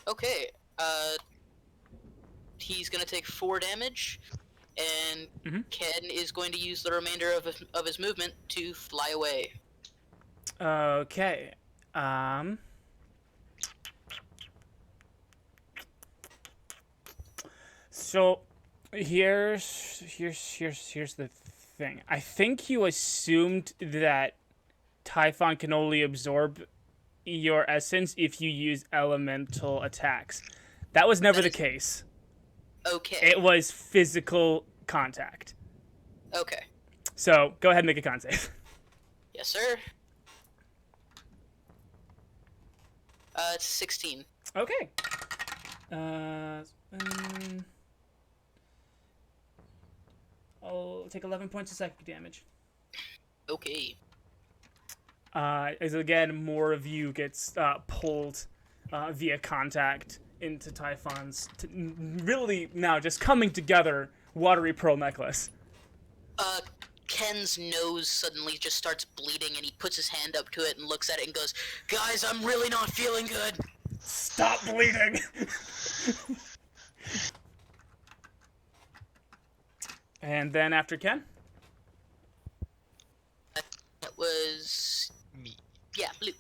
Okay. He's gonna take 4 damage, and Ken is going to use the remainder of his movement to fly away. Okay. So here's the thing. I think you assumed that Typhon can only absorb your essence if you use elemental attacks. That was never the case. Okay. It was physical contact. Okay. So go ahead and make a con save. Yes, sir. It's 16. Okay. I'll take 11 points of psychic damage. Okay. As again, more of you gets pulled via contact into Typhon's really now just coming together watery pearl necklace. Ken's nose suddenly just starts bleeding, and he puts his hand up to it and looks at it and goes, "Guys, I'm really not feeling good." Stop bleeding! And then after Ken? That was... Me. Yeah, Blue.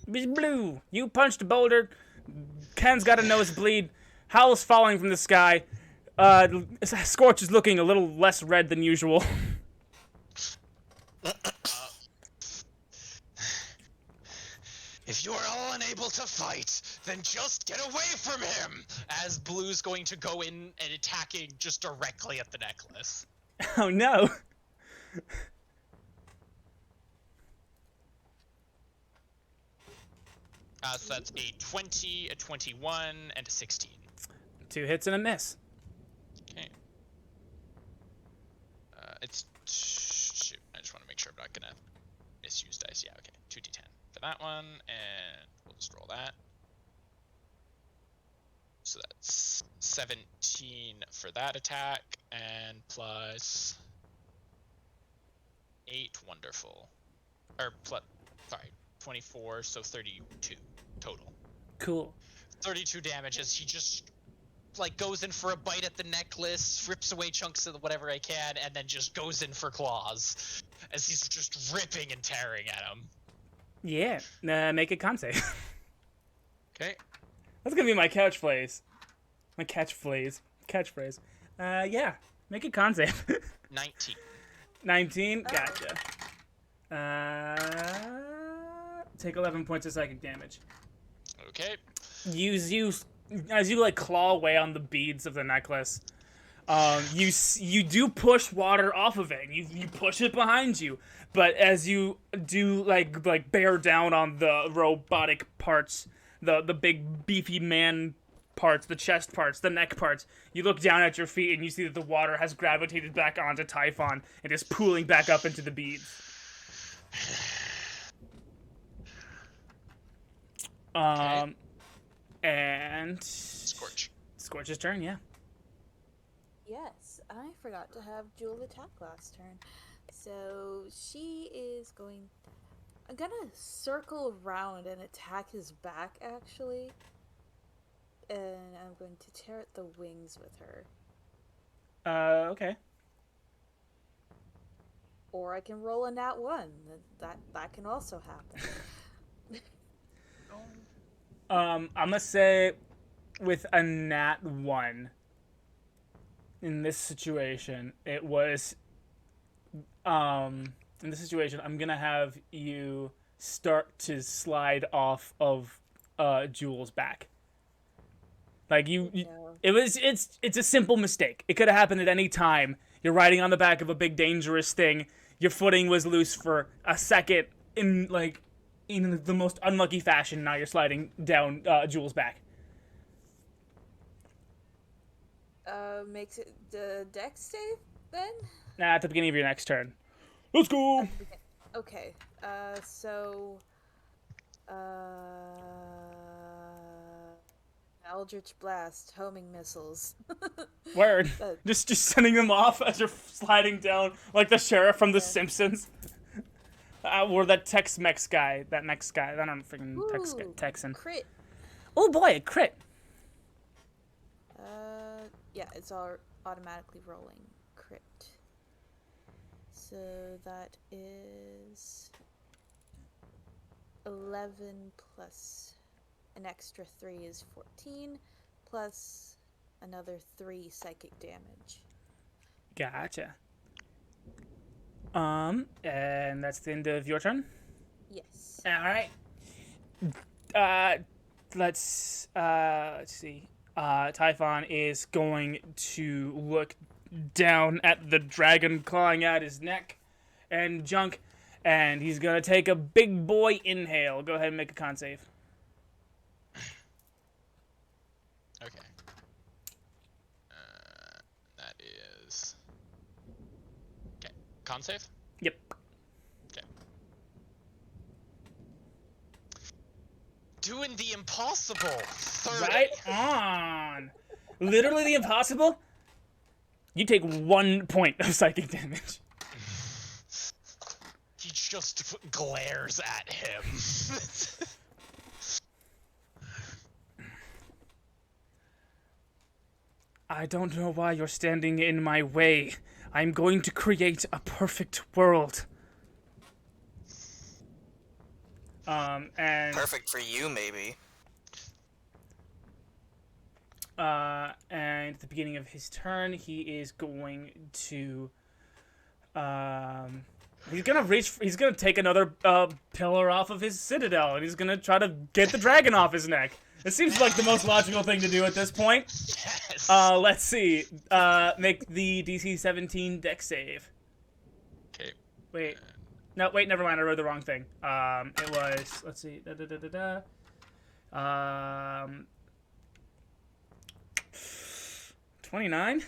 It's Blue. You punched a boulder. Ken's got a nosebleed. Howle's falling from the sky. Skortch is looking a little less red than usual. If you're all unable to fight, then just get away from him! As Blue's going to go in and attacking just directly at the necklace. Oh no. So that's a 20, a 21, and a 16. 2 hits and a miss. Okay. It's... Shoot, I just want to make sure I'm not gonna misuse dice. Yeah, okay. 2d10 for that one, and we'll just roll that. So that's 17 for that attack, and plus 8, wonderful. Or, sorry, 24, so 32 total. Cool. 32 damage as he just, like, goes in for a bite at the necklace, rips away chunks of whatever I can, and then just goes in for claws as he's just ripping and tearing at him. Yeah. Make a con save. Okay. That's gonna be my catchphrase. My catchphrase. Yeah. Make a con save. 19. 19. Gotcha. Take 11 points of psychic damage. Okay. As you like claw away on the beads of the necklace. You do push water off of it. You push it behind you, but as you do like bear down on the robotic parts, the big beefy man parts, the chest parts, the neck parts, you look down at your feet and you see that the water has gravitated back onto Typhon and is pooling back up into the beads. Okay. And Skortch's turn, yeah. Yes, I forgot to have Jewel attack last turn. So she is going... I'm gonna circle around and attack his back, actually. And I'm going to tear at the wings with her. Okay. Or I can roll a nat 1. That can also happen. I'm gonna say with a nat 1 in this situation, it was in this situation I'm gonna have you start to slide off of Jewel's back. Like it's a simple mistake. It could have happened at any time. You're riding on the back of a big dangerous thing. Your footing was loose for a second in the most unlucky fashion. Now you're sliding down Jewel's back. Makes it the dex save then? Nah, at the beginning of your next turn. Let's go. Okay. So Eldritch Blast, homing missiles. Word. Just sending them off as you're sliding down like the sheriff from The Simpsons. Or that Tex-Mex guy. That next guy. I don't freaking Texan. Crit. Oh boy, a crit. Yeah, it's all automatically rolling crit. So that is 11 plus an extra 3 is 14, plus another 3 psychic damage. Gotcha. And that's the end of your turn? Yes. All right. Let's see. Typhon is going to look down at the dragon clawing at his neck and junk, and he's gonna take a big boy inhale. Go ahead and make a con save. Okay. That is... Okay. Con save? Yep. Okay. Doing the impossible! 30. Right on. Literally the impossible. You take 1 point of psychic damage. He just glares at him. I don't know why you're standing in my way. I'm going to create a perfect world. And Perfect for you, maybe. and at the beginning of his turn, he is going to he's gonna take another pillar off of his citadel, and he's gonna try to get the dragon off his neck. It seems like the most logical thing to do at this point. Yes. Let's see. Make the DC 17 dex save. Okay. Wait. No, wait, never mind. I wrote the wrong thing. It was, let's see. 29?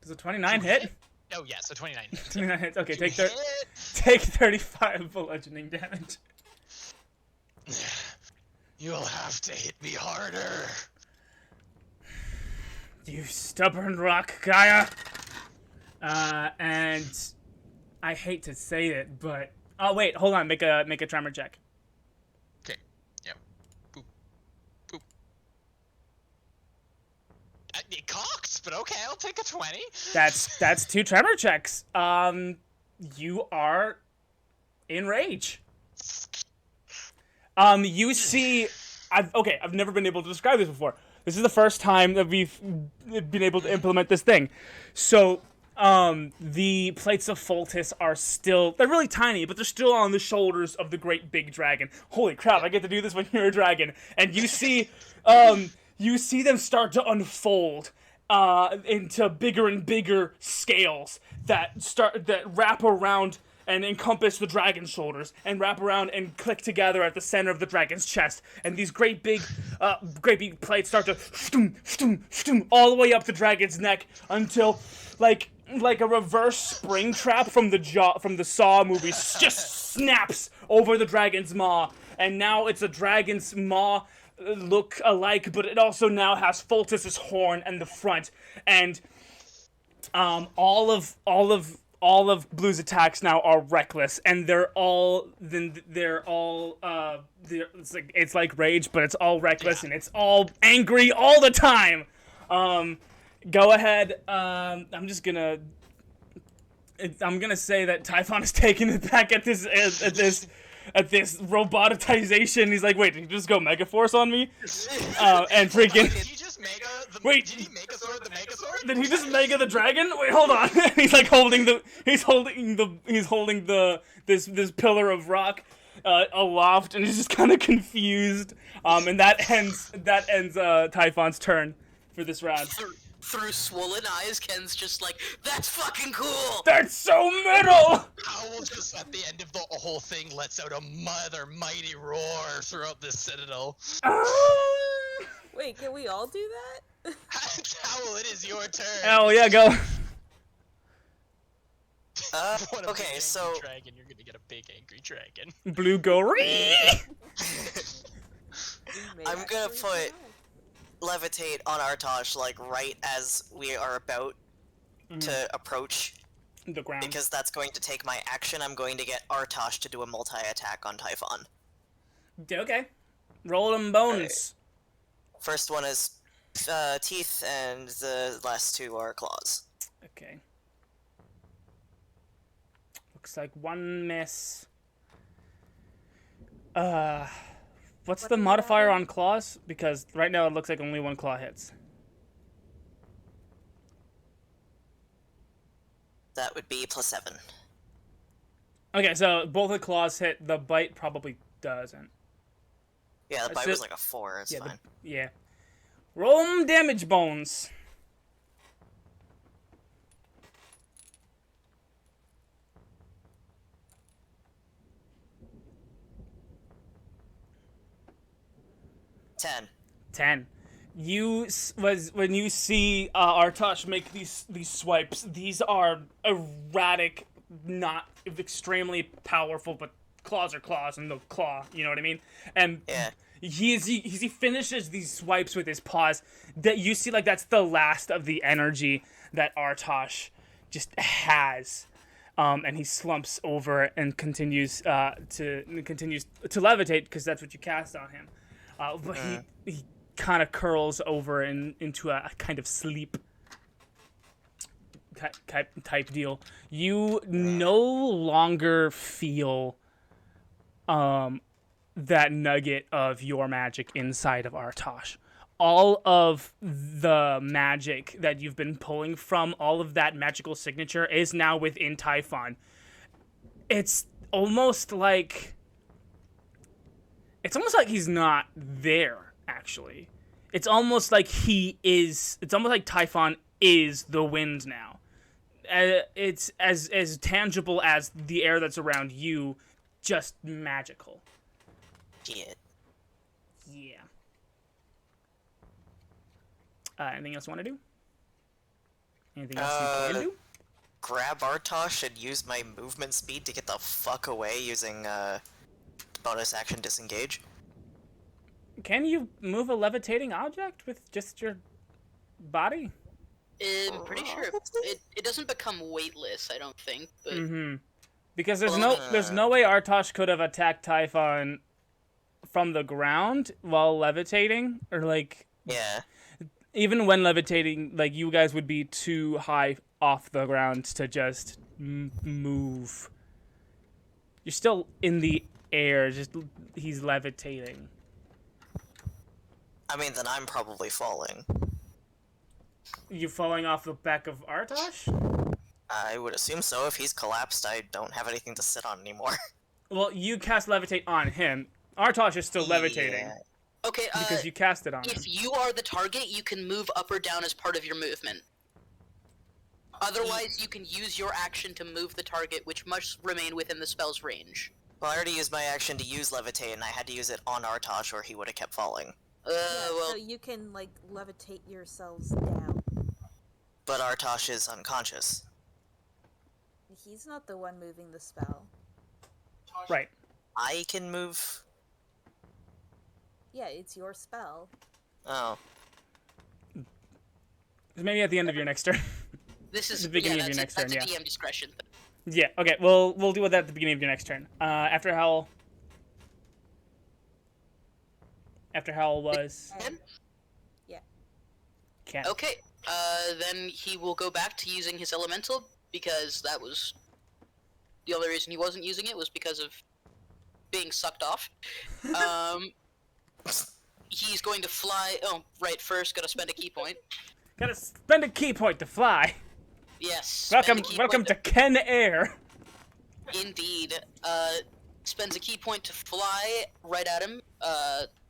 Does a 29 hit? Oh, yeah, so 29 hits. 29 hits. Okay, You take 35 bludgeoning damage. You'll have to hit me harder. You stubborn rock, Gaia. And I hate to say it, but oh wait, hold on. Make a tremor check. Okay. Yep. Boop. Boop. It cocked, but okay, I'll take a 20. That's 2 tremor checks. You are enraged. You see, I've never been able to describe this before. This is the first time that we've been able to implement this thing. So, the plates of Foltis are still, they're really tiny, but they're still on the shoulders of the great big dragon. Holy crap, I get to do this when you're a dragon. And you see them start to unfold into bigger and bigger scales that wrap around and encompass the dragon's shoulders, and wrap around and click together at the center of the dragon's chest. And these great big plates start to all the way up the dragon's neck until, like a reverse spring trap from the Saw movie, just snaps over the dragon's maw. And now it's a dragon's maw look alike, but it also now has Foltis's horn and the front. And all of Blue's attacks now are reckless, and it's like rage, but it's all reckless, and it's all angry all the time. Go ahead. I'm gonna say that Typhon is taking it back at this robotization. He's like, wait, did he just go Megaforce on me? And freaking. Did he just mega? Wait. Did he Megazord the Megazord? Did he just mega the dragon? Wait, hold on. He's like holding this pillar of rock aloft, and he's just kind of confused. And that ends Typhon's turn for this round. Through swollen eyes, Ken's just like, that's fucking cool! That's so metal! Howle just at the end of the whole thing lets out a mighty roar throughout the citadel. Wait, can we all do that? Howle, it is your turn. Oh yeah, go. What a Okay, big so angry dragon, you're gonna get a big angry dragon. Blue go. I'm gonna put levitate on Artosh, like, right as we are about to approach, The ground. because that's going to take my action. I'm going to get Artosh to do a multi-attack on Typhon. Okay. Roll them bones. First one is teeth, and the last two are claws. Okay. Looks like one miss. What's the modifier on claws? Because right now it looks like only one claw hits. That would be +7. Okay, so both the claws hit. The bite probably doesn't. Yeah, the bite So- was like a 4, it's Yeah, fine. yeah. Roll 'em damage bones. Ten. 10. When you see Artosh make these swipes, these are erratic, not extremely powerful, but claws are claws, and the claw, you know what I mean? And Yeah. he finishes these swipes with his paws. That you see, like, that's the last of the energy that Artosh just has. And he slumps over and continues to levitate, because that's what you cast on him. But he kind of curls over into a kind of sleep type deal. You no longer feel that nugget of your magic inside of Artosh. All of the magic that you've been pulling from, all of that magical signature, is now within Typhon. It's almost like he's not there, actually. It's almost like Typhon is the wind now. It's as tangible as the air that's around you, just magical. Shit. Yeah. Anything else you want to do? Anything else you plan to do? Grab Artosh and use my movement speed to get the fuck away using bonus action disengage. Can you move a levitating object with just your body? I'm pretty sure it doesn't become weightless, I don't think, but Because there's no way Artosh could have attacked Typhon from the ground while levitating, or like Yeah. even when levitating, like, you guys would be too high off the ground to just move. You're still in the air. Just he's levitating. I mean, then I'm probably falling. You falling off the back of Artosh? I would assume so. If he's collapsed, I don't have anything to sit on anymore. Well, you cast levitate on him. Artosh is still levitating Yeah. Okay, because you cast it on him. if you are the target, you can move up or down as part of your movement. Otherwise, you can use your action to move the target, which must remain within the spell's range. Well, I already used my action to use levitate, and I had to use it on Artosh, or he would have kept falling. Yeah, Well, so you can, like, levitate yourselves down. But Artosh is unconscious. He's not the one moving the spell. Right. I can move... Yeah, it's your spell. Oh. Maybe at the end of your next turn. this is the beginning of your that's next turn, a yeah. DM discretion thing. Yeah, okay, we'll do that at the beginning of your next turn. After Howle was... Ken? Ken. Okay, then he will go back to using his elemental, because that was... The only reason he wasn't using it was because of being sucked off. He's going to fly... Oh, right, first, gotta spend a key point. Gotta spend a key point to fly. Yes. spend a key Welcome point to Ken Air. Indeed. Spends a key point to fly right at him,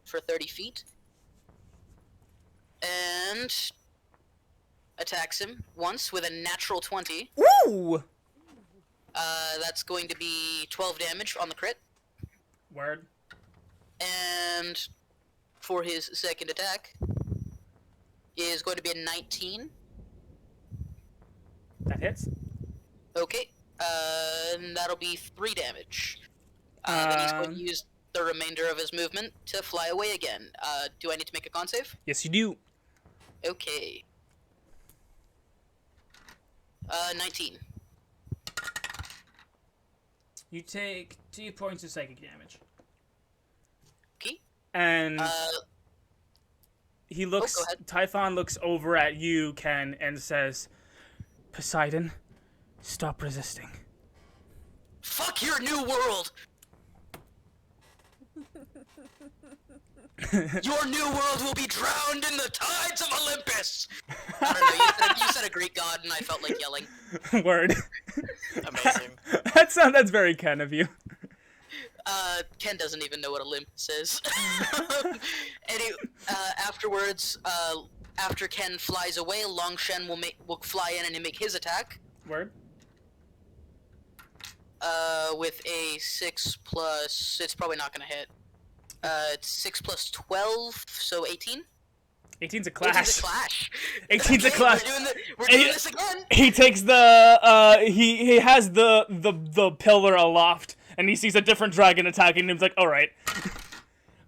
for 30 feet. And attacks him once with a natural 20. Woo! That's going to be 12 damage on the crit. Word. And for his second attack is going to be a 19. That hits. Okay. And that'll be 3 damage. Then he's going to use the remainder of his movement to fly away again. Do I need to make a con save? Yes, you do. Okay. 19. You take 2 points of psychic damage. Okay. And he looks... go ahead. Typhon looks over at you, Ken, and says, Poseidon, stop resisting. Fuck your new world! Your new world will be drowned in the tides of Olympus! I don't know, you said a Greek god and I felt like yelling. Word. Amazing. That's very Ken of you. Ken doesn't even know what Olympus is. Afterwards, after Ken flies away, Longshen will fly in and make his attack. Word. With a 6 plus... It's probably not gonna hit. It's 6 plus 12, so 18? 18's a clash. 18's a clash. 18's a Okay, clash. We're doing this again. He takes the he has the pillar aloft, and he sees a different dragon attacking him. He's like, all right.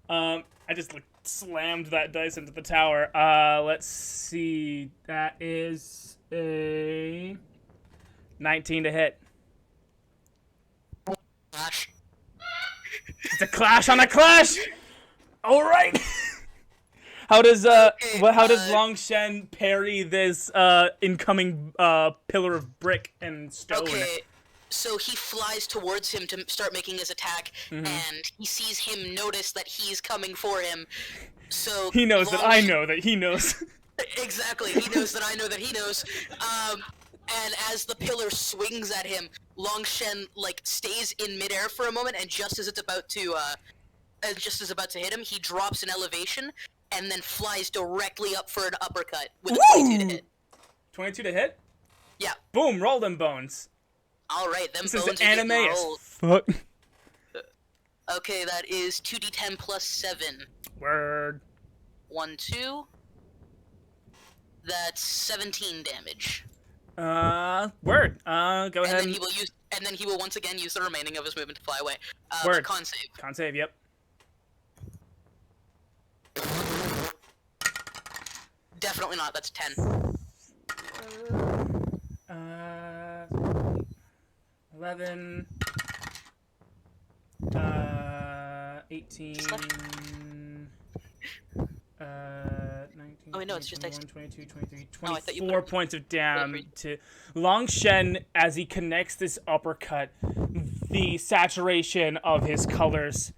I just like slammed that dice into the tower. Let's see. That is a 19 to hit. Clash. It's a clash on a clash. All right. How does Longshen parry this incoming pillar of brick and stone? Okay, so he flies towards him to start making his attack, and he sees him notice that he's coming for him. So He knows that I know that he knows. Exactly, he knows that I know that he knows. And as the pillar swings at him, Longshen like stays in midair for a moment, and just as it's about to hit him, he drops an elevation and then flies directly up for an uppercut with a 22 to hit. 22 to hit? Yeah. Boom, roll them bones. All right, them This bones is are anime getting as rolled. fuck. Okay, that is 2d10 plus 7. Word. 1, 2. That's 17 damage. Word. Go ahead. And then he will once again use the remaining of his movement to fly away. Word. Con save. Con save, yep. Definitely not. That's 10. 11. 18. 19. Oh, wait, no, it's just 21, 22, 23, Oh, I thought you 24 put- points of damage to Longshen as he connects this uppercut. the saturation of his colors,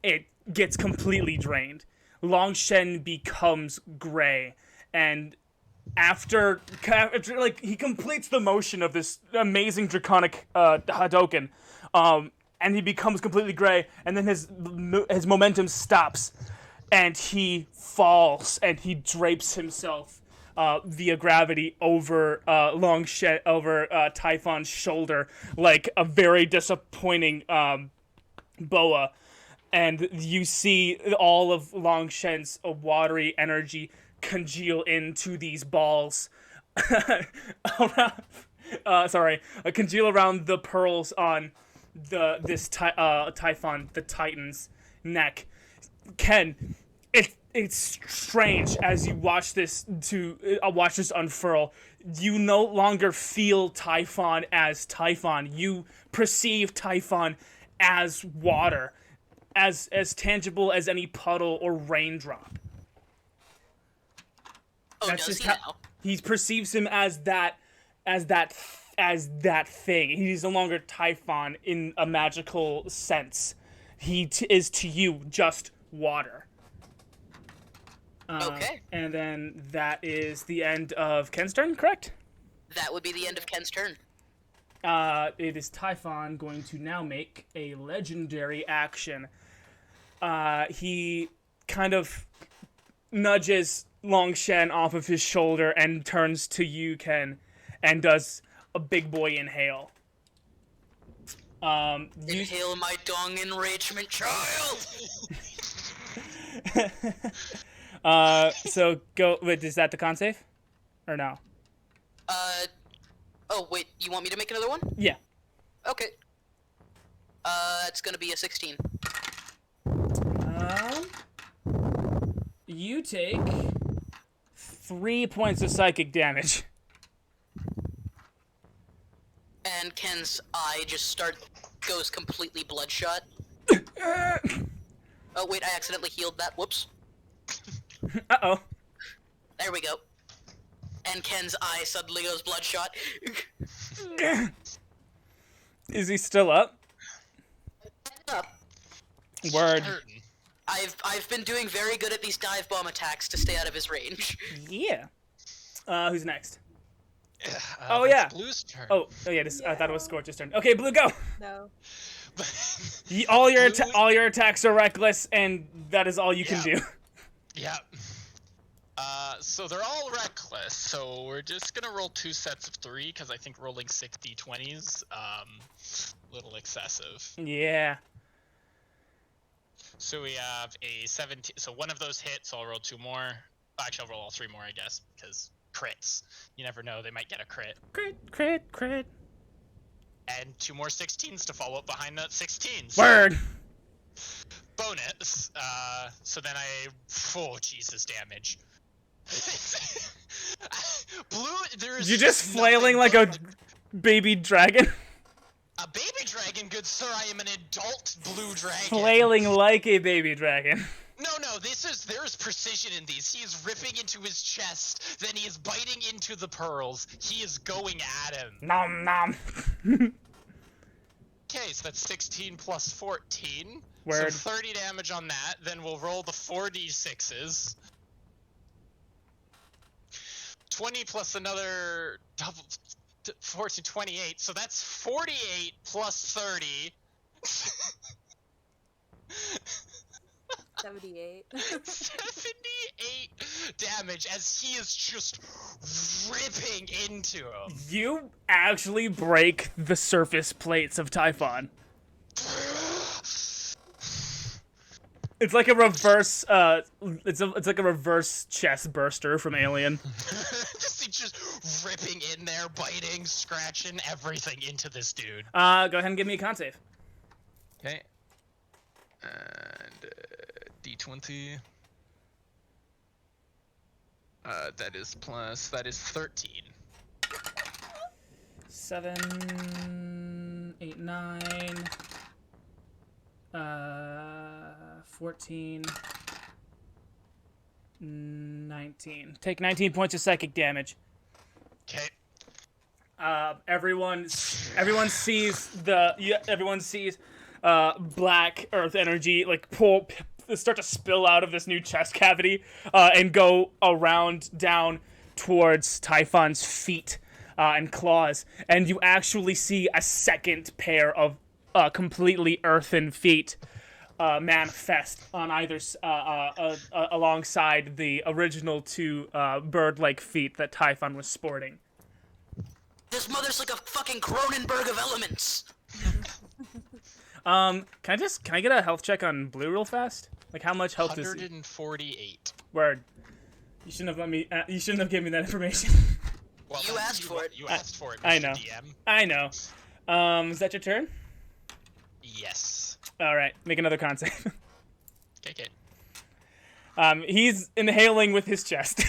it gets completely drained. Longshen becomes gray, and after like he completes the motion of this amazing draconic Hadoken, and he becomes completely gray, and then his momentum stops, and he falls, and he drapes himself via gravity over Typhon's shoulder like a very disappointing boa. And you see all of Longshen's watery energy congeal into these balls congeal around the pearls on this Typhon, the Titan's neck. Ken, it's strange as you watch this unfurl. You no longer feel Typhon as Typhon. You perceive Typhon as water, as tangible as any puddle or raindrop. Oh, That's does just he now? he perceives him as that thing. He's no longer Typhon in a magical sense. He is to you just water. Okay. And then that is the end of Ken's turn, correct? That would be the end of Ken's turn. It is Typhon going to now make a legendary action. He kind of nudges Longshen off of his shoulder and turns to you, Ken, and does a big boy inhale. Inhale my dong enragement, child! So go. Wait, is that the con save? Or no? Oh, wait, you want me to make another one? Yeah. Okay. It's gonna be a 16. You take 3 points of psychic damage. And Ken's eye just goes completely bloodshot. Oh, wait, I accidentally healed that. Whoops. Uh-oh. There we go. And Ken's eye suddenly goes bloodshot. Is he still up? Up. Word. Hurting. I've been doing very good at these dive bomb attacks to stay out of his range. Yeah. Who's next? That's yeah. Blue's turn. Oh yeah. I thought it was Skortch's turn. Okay, Blue, go. No. All your Blue- all your attacks are reckless, and that is all you can do. Yeah. So they're all reckless, so we're just gonna roll 2 sets of 3, because I think rolling 6 d20s, a little excessive. Yeah. So we have a 17, so one of those hits, so I'll roll 2 more. Actually, I'll roll all 3 more, I guess, because crits. You never know, they might get a crit. Crit. And 2 more 16s to follow up behind that 16s. Word. Bonus. So then oh, Jesus, damage. Blue, there's You're just flailing like a baby dragon. A baby dragon, good sir. I am an adult blue dragon. Flailing like a baby dragon. No, there is precision in these. He is ripping into his chest, then he is biting into the pearls. He is going at him. Nom nom. Okay, so that's 16 plus 14. Word. So 30 damage on that. Then we'll roll the 4d6s. 20 plus another 14, 28. So that's 48 plus 30. 78. 78 damage as he is just ripping into him. You actually break the surface plates of Typhon. It's like a reverse. It's like a reverse chest burster from Alien. just ripping in there, biting, scratching everything into this dude. Go ahead and give me a con save. Okay. And D20. That is 13. 7, 8, 9. 14. 19. Take 19 points of psychic damage. Okay. Everyone sees black earth energy like start to spill out of this new chest cavity and go around down towards Typhon's feet and claws, and you actually see a second pair of completely earthen feet manifest on either alongside the original two bird-like feet that Typhon was sporting. This mother's like a fucking Cronenberg of elements. Can I get a health check on Blue real fast? Like how much health is 148. Word. You shouldn't have let me. You shouldn't have given me that information. Well, You asked for it. You asked for it, Mr. I know. DM. I know. Is that your turn? Yes. All right. Make another con save. Okay. He's inhaling with his chest.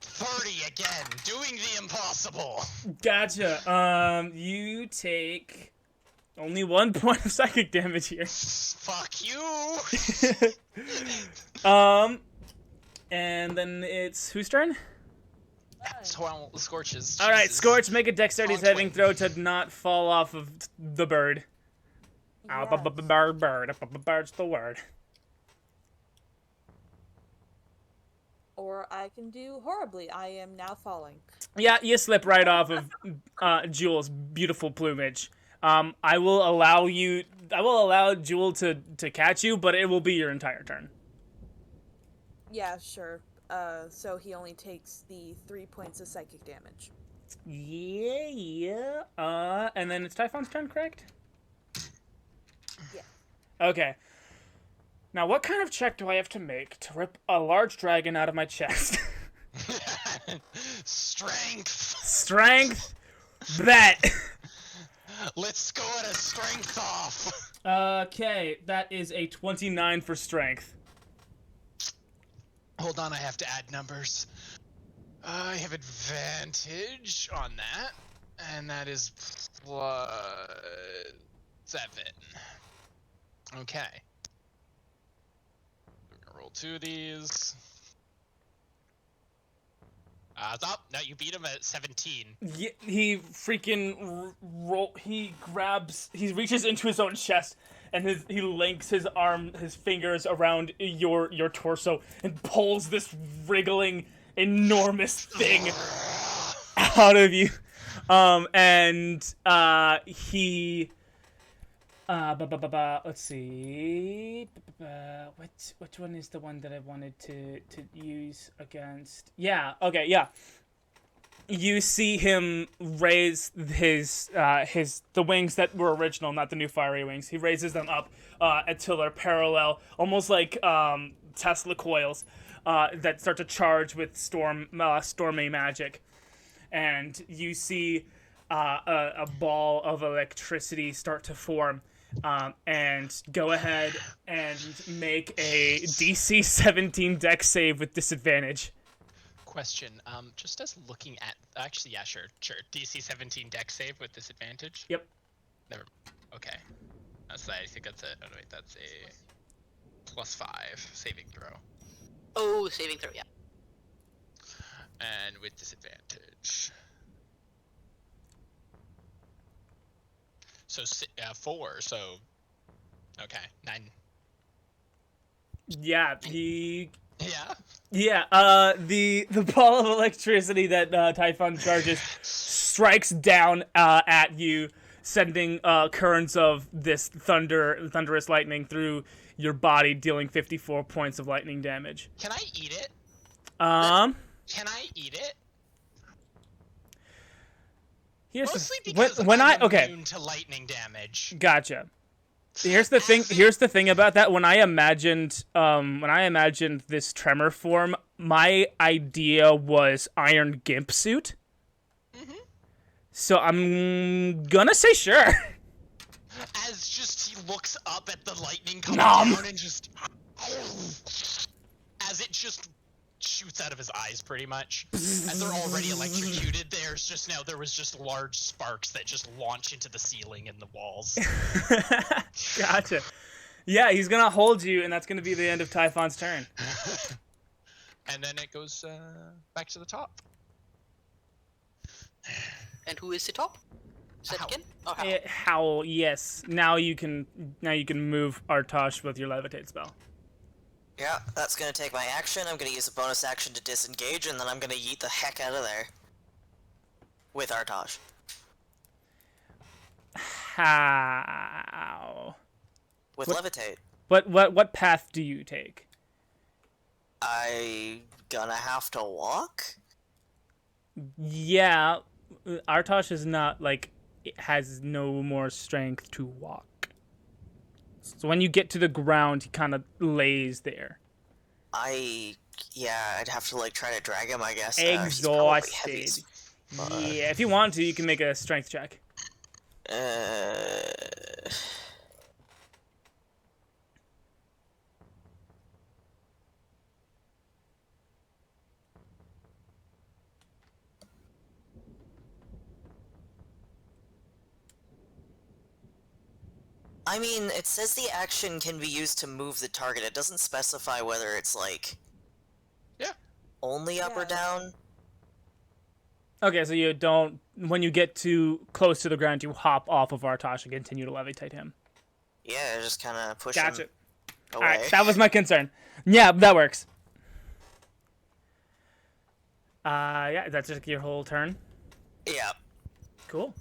30 again, doing the impossible. Gotcha. You take only 1 point of psychic damage here. Fuck you. And then it's whose turn? So Skortch is. All right, Jesus. Skortch, make a dexterity On saving 20. throw to not fall off of the bird. Bird's the word. Or I can do horribly. I am now falling. Yeah, you slip right off of Jewel's beautiful plumage. I will allow Jewel to catch you, but it will be your entire turn. Yeah, sure. So he only takes the 3 points of psychic damage. Yeah. And then it's Typhon's turn, correct? Yeah. Okay. Now, what kind of check do I have to make to rip a large dragon out of my chest? Strength. Strength. Bet. Let's go at a strength off. Okay, that is a 29 for strength. Hold on, I have to add numbers. I have advantage on that, and that is +7. Okay. We're gonna roll 2 of these. Stop. No, you beat him at 17. Yeah, he freaking he reaches into his own chest and he links his fingers around your torso and pulls this wriggling enormous thing out of you. He let's see. Which one is the one that I wanted to use against? Yeah. Okay. Yeah. You see him raise the wings that were original, not the new fiery wings. He raises them up until they're parallel, almost like Tesla coils that start to charge with stormy magic, and you see a ball of electricity start to form. And go ahead and make a DC 17 dex save with disadvantage. Question, just as looking at, actually, yeah, sure. DC 17 dex save with disadvantage? Yep. Never, okay. I think that's oh wait, that's a +5 saving throw. Oh, saving throw, yeah. And with disadvantage. So 4, so okay, 9. Yeah, Yeah. the ball of electricity that Typhon charges strikes down at you, sending currents of this thunderous lightning through your body, dealing 54 points of lightning damage. Can I eat it? Can I eat it? Here's Mostly the, because when I'm okay. immune to lightning damage. Gotcha. Here's the thing about that. When I imagined this tremor form, my idea was Iron Gimp suit. Mm-hmm. So I'm gonna say sure. As just he looks up at the lightning coming Nom. down and just as it just shoots out of his eyes pretty much. As they're already electrocuted, there was just large sparks that just launch into the ceiling and the walls. Gotcha. Yeah, he's gonna hold you, and that's gonna be the end of Typhon's turn. And then it goes back to the top. And who is the top? Is that Howle. again? Oh, Howle. Howle, yes. Now you can move Artosh with your levitate spell. Yeah, that's gonna take my action. I'm gonna use a bonus action to disengage, and then I'm gonna yeet the heck out of there. With Artosh. How? With What- levitate. What path do you take? I gonna have to walk? Yeah, Artosh is not like has no more strength to walk. So when you get to the ground, he kind of lays there, Yeah, I'd have to like try to drag him, I guess. He's probably heavy exhausted. as fuck. Yeah, if you want to, you can make a strength check. I mean, it says the action can be used to move the target. It doesn't specify whether it's like Yeah. only up or Yeah. down. Okay, so you don't. When you get too close to the ground, you hop off of Artosh and continue to levitate him. Yeah, just kind of push Gotcha. him All away. right, that was my concern. Yeah, that works. Yeah, that's just your whole turn. Yeah. Cool.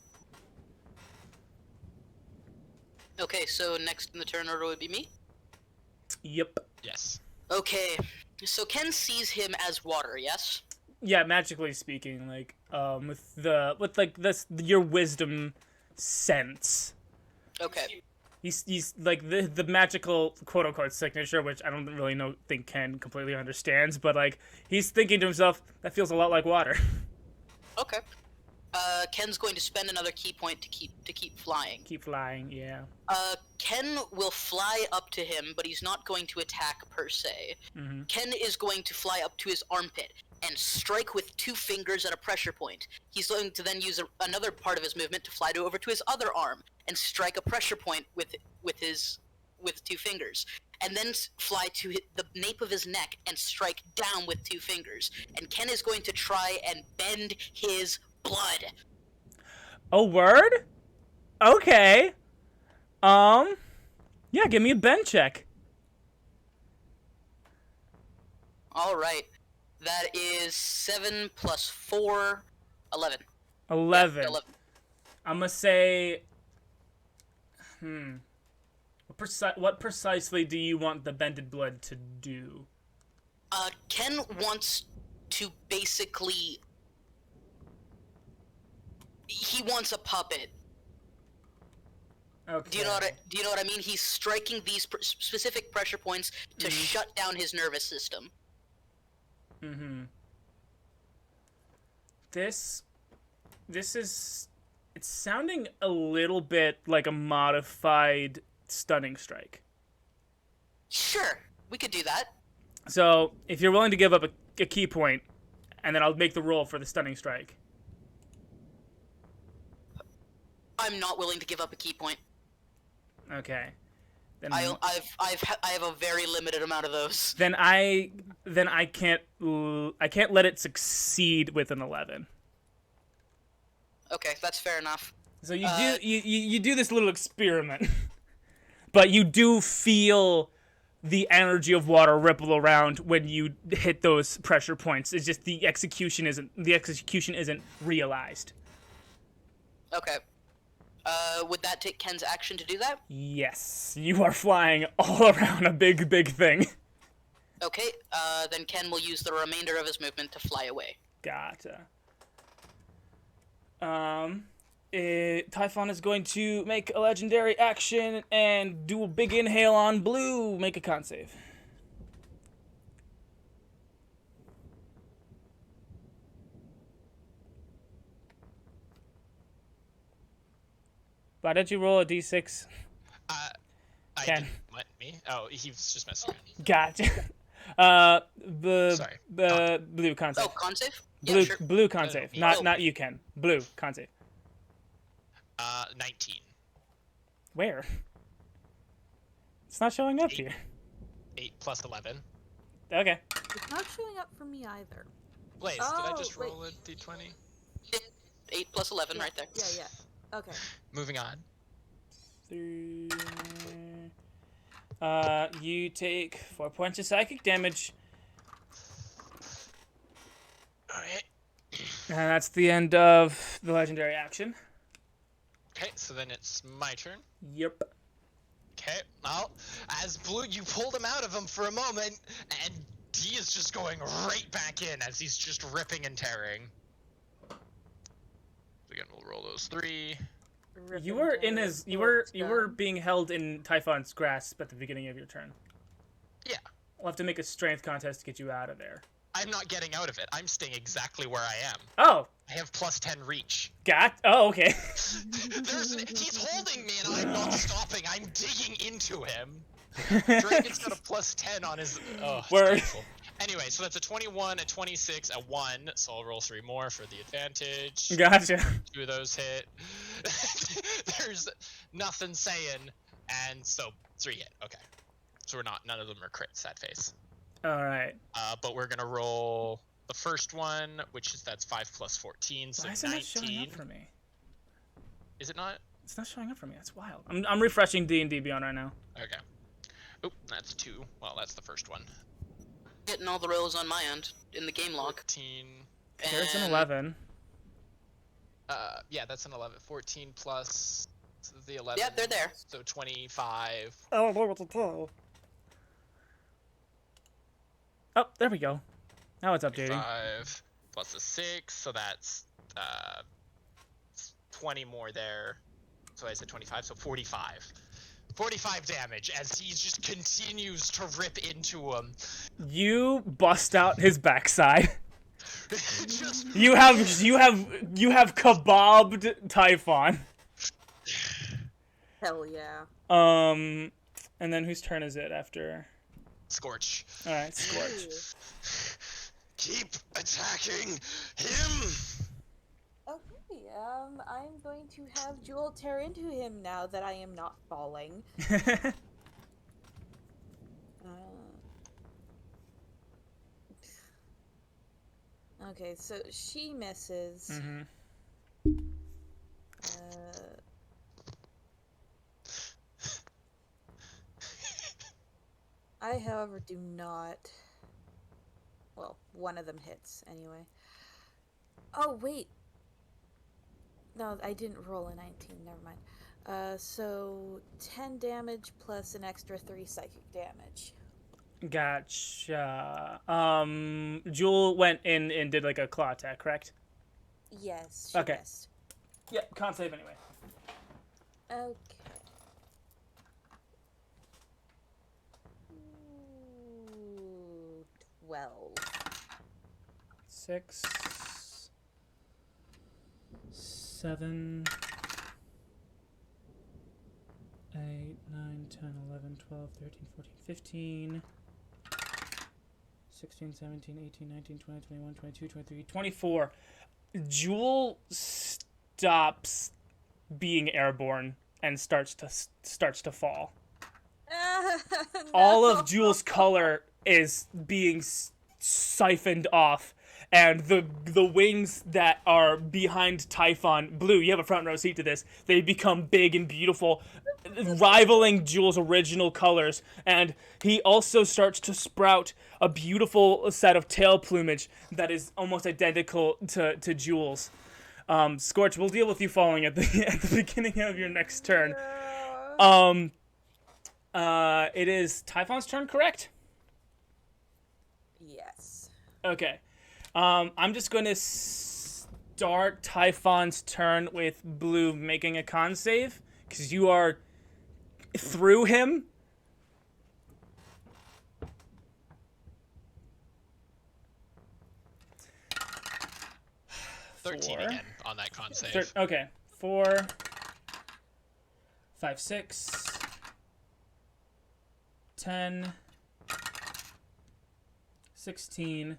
Okay, so next in the turn order would be me. Yep. Yes. Okay, so Ken sees him as water, yes? Yeah, magically speaking, like with this your wisdom sense. Okay. He's like the magical quote unquote signature, which I don't really think Ken completely understands, but like he's thinking to himself, that feels a lot like water. Okay. Ken's going to spend another key point to keep flying. Keep flying, yeah. Ken will fly up to him, but he's not going to attack per se. Mhm. Ken is going to fly up to his armpit and strike with 2 fingers at a pressure point. He's going to then use another part of his movement to fly over to his other arm and strike a pressure point with 2 fingers, and then fly to the nape of his neck and strike down with 2 fingers. And Ken is going to try and bend his blood. Oh, word? Okay. Yeah, give me a bend check. All right. That is 7 plus 4, 11. 11. Yeah, 11. I'm gonna say, what precisely do you want the bended blood to do? Ken wants to basically... He wants a puppet. Okay. Do you know what I mean? He's striking these specific pressure points to shut down his nervous system. Mm-hmm. This is... It's sounding a little bit like a modified stunning strike. Sure, we could do that. So, if you're willing to give up a key point, and then I'll make the roll for the stunning strike. I'm not willing to give up a key point. Okay. Then I have a very limited amount of those. Then I can't let it succeed with an 11. Okay, that's fair enough. So you do this little experiment, but you do feel the energy of water ripple around when you hit those pressure points. It's just the execution isn't realized. Okay. Would that take Ken's action to do that? Yes, you are flying all around a big thing. Okay, then Ken will use the remainder of his movement to fly away. Gotcha. Typhon is going to make a legendary action and do a big inhale on Blue. Make a con save. Why don't you roll a d6? I Ken. didn't let me. Oh, he was just messing around. Gotcha. Sorry. Blue con save. Oh, con save? Blue, Yeah, sure. blue con save. me. Not you, Ken. Blue con save. 19. Where? It's not showing up 8. here. 8 plus 11. Okay. It's not showing up for me either. Blaze, did I Oh, just wait. roll a d20? 8 plus 11 Yeah, right there. Yeah. Okay. Moving on. 3. You take 4 points of psychic damage. Alright. And that's the end of the legendary action. Okay, so then it's my turn. Yep. Okay, well, as Blue, you pulled him out of him for a moment, and he is just going right back in as he's just ripping and tearing. Again, we'll roll those 3. You were in his. You were being held in Typhon's grasp at the beginning of your turn. Yeah. We'll have to make a strength contest to get you out of there. I'm not getting out of it. I'm staying exactly where I am. Oh. I have plus 10 reach. Oh, okay. He's holding me and I'm not stopping. I'm digging into him. Dragon's got a plus 10 on his. Oh, it's Word. painful. Anyway, so that's a 21, a 26, a 1. So I'll roll 3 more for the advantage. Gotcha. 2 of those hit. There's nothing saying, and so 3 hit. Okay, so none of them are crits. That face. All right. But we're gonna roll the first one, that's 5 plus 14, so Why is 19. it not showing up for me? Is it not? It's not showing up for me. That's wild. I'm refreshing D&D Beyond right now. Okay. Oop, that's 2. Well, that's the first one. Getting all the rolls on my end in the game log. 14. There's an And 11. Yeah, that's an 11. 14 plus the 11. Yep, they're there. So 25. I don't know what to tell. Oh, there we go. Now it's updating. 5 plus a 6, so that's 20 more there. So I said 25, so 45. 45 damage as he just continues to rip into him. You bust out his backside. Just You have kebabbed Typhon. Hell yeah. And then whose turn is it after? Skortch. All right, Skortch. Keep attacking him. Okay, I'm going to have Jewel tear into him now that I am not falling. Okay, so she misses. Mm-hmm. I, however, do not. Well, one of them hits anyway. Oh, wait. No, I didn't roll a 19. Never mind. So 10 damage plus an extra 3 psychic damage. Gotcha. Jewel went in and did like a claw attack, correct? Yes, she Okay. missed. Yep, can't save anyway. Okay. 12. 6, 7, 8, 9, 10, 11, 12, 13, 14, 15, 16, 17, 18, 19, 20, 21, 22, 23, 24. Jewel stops being airborne and starts to fall. All of Jewel's color is being siphoned off, and the wings that are behind Typhon, Blue, you have a front row seat to this, they become big and beautiful, rivaling Jewel's original colors, and he also starts to sprout a beautiful set of tail plumage that is almost identical to Jewel's. Skortch, we'll deal with you falling at the beginning of your next turn. It is Typhon's turn, correct? Yes. Okay. I'm just going to start Typhon's turn with Blue making a con save, because you are through him. Four. 13 again on that con save. Okay. 4, 5, 6, 10, 16,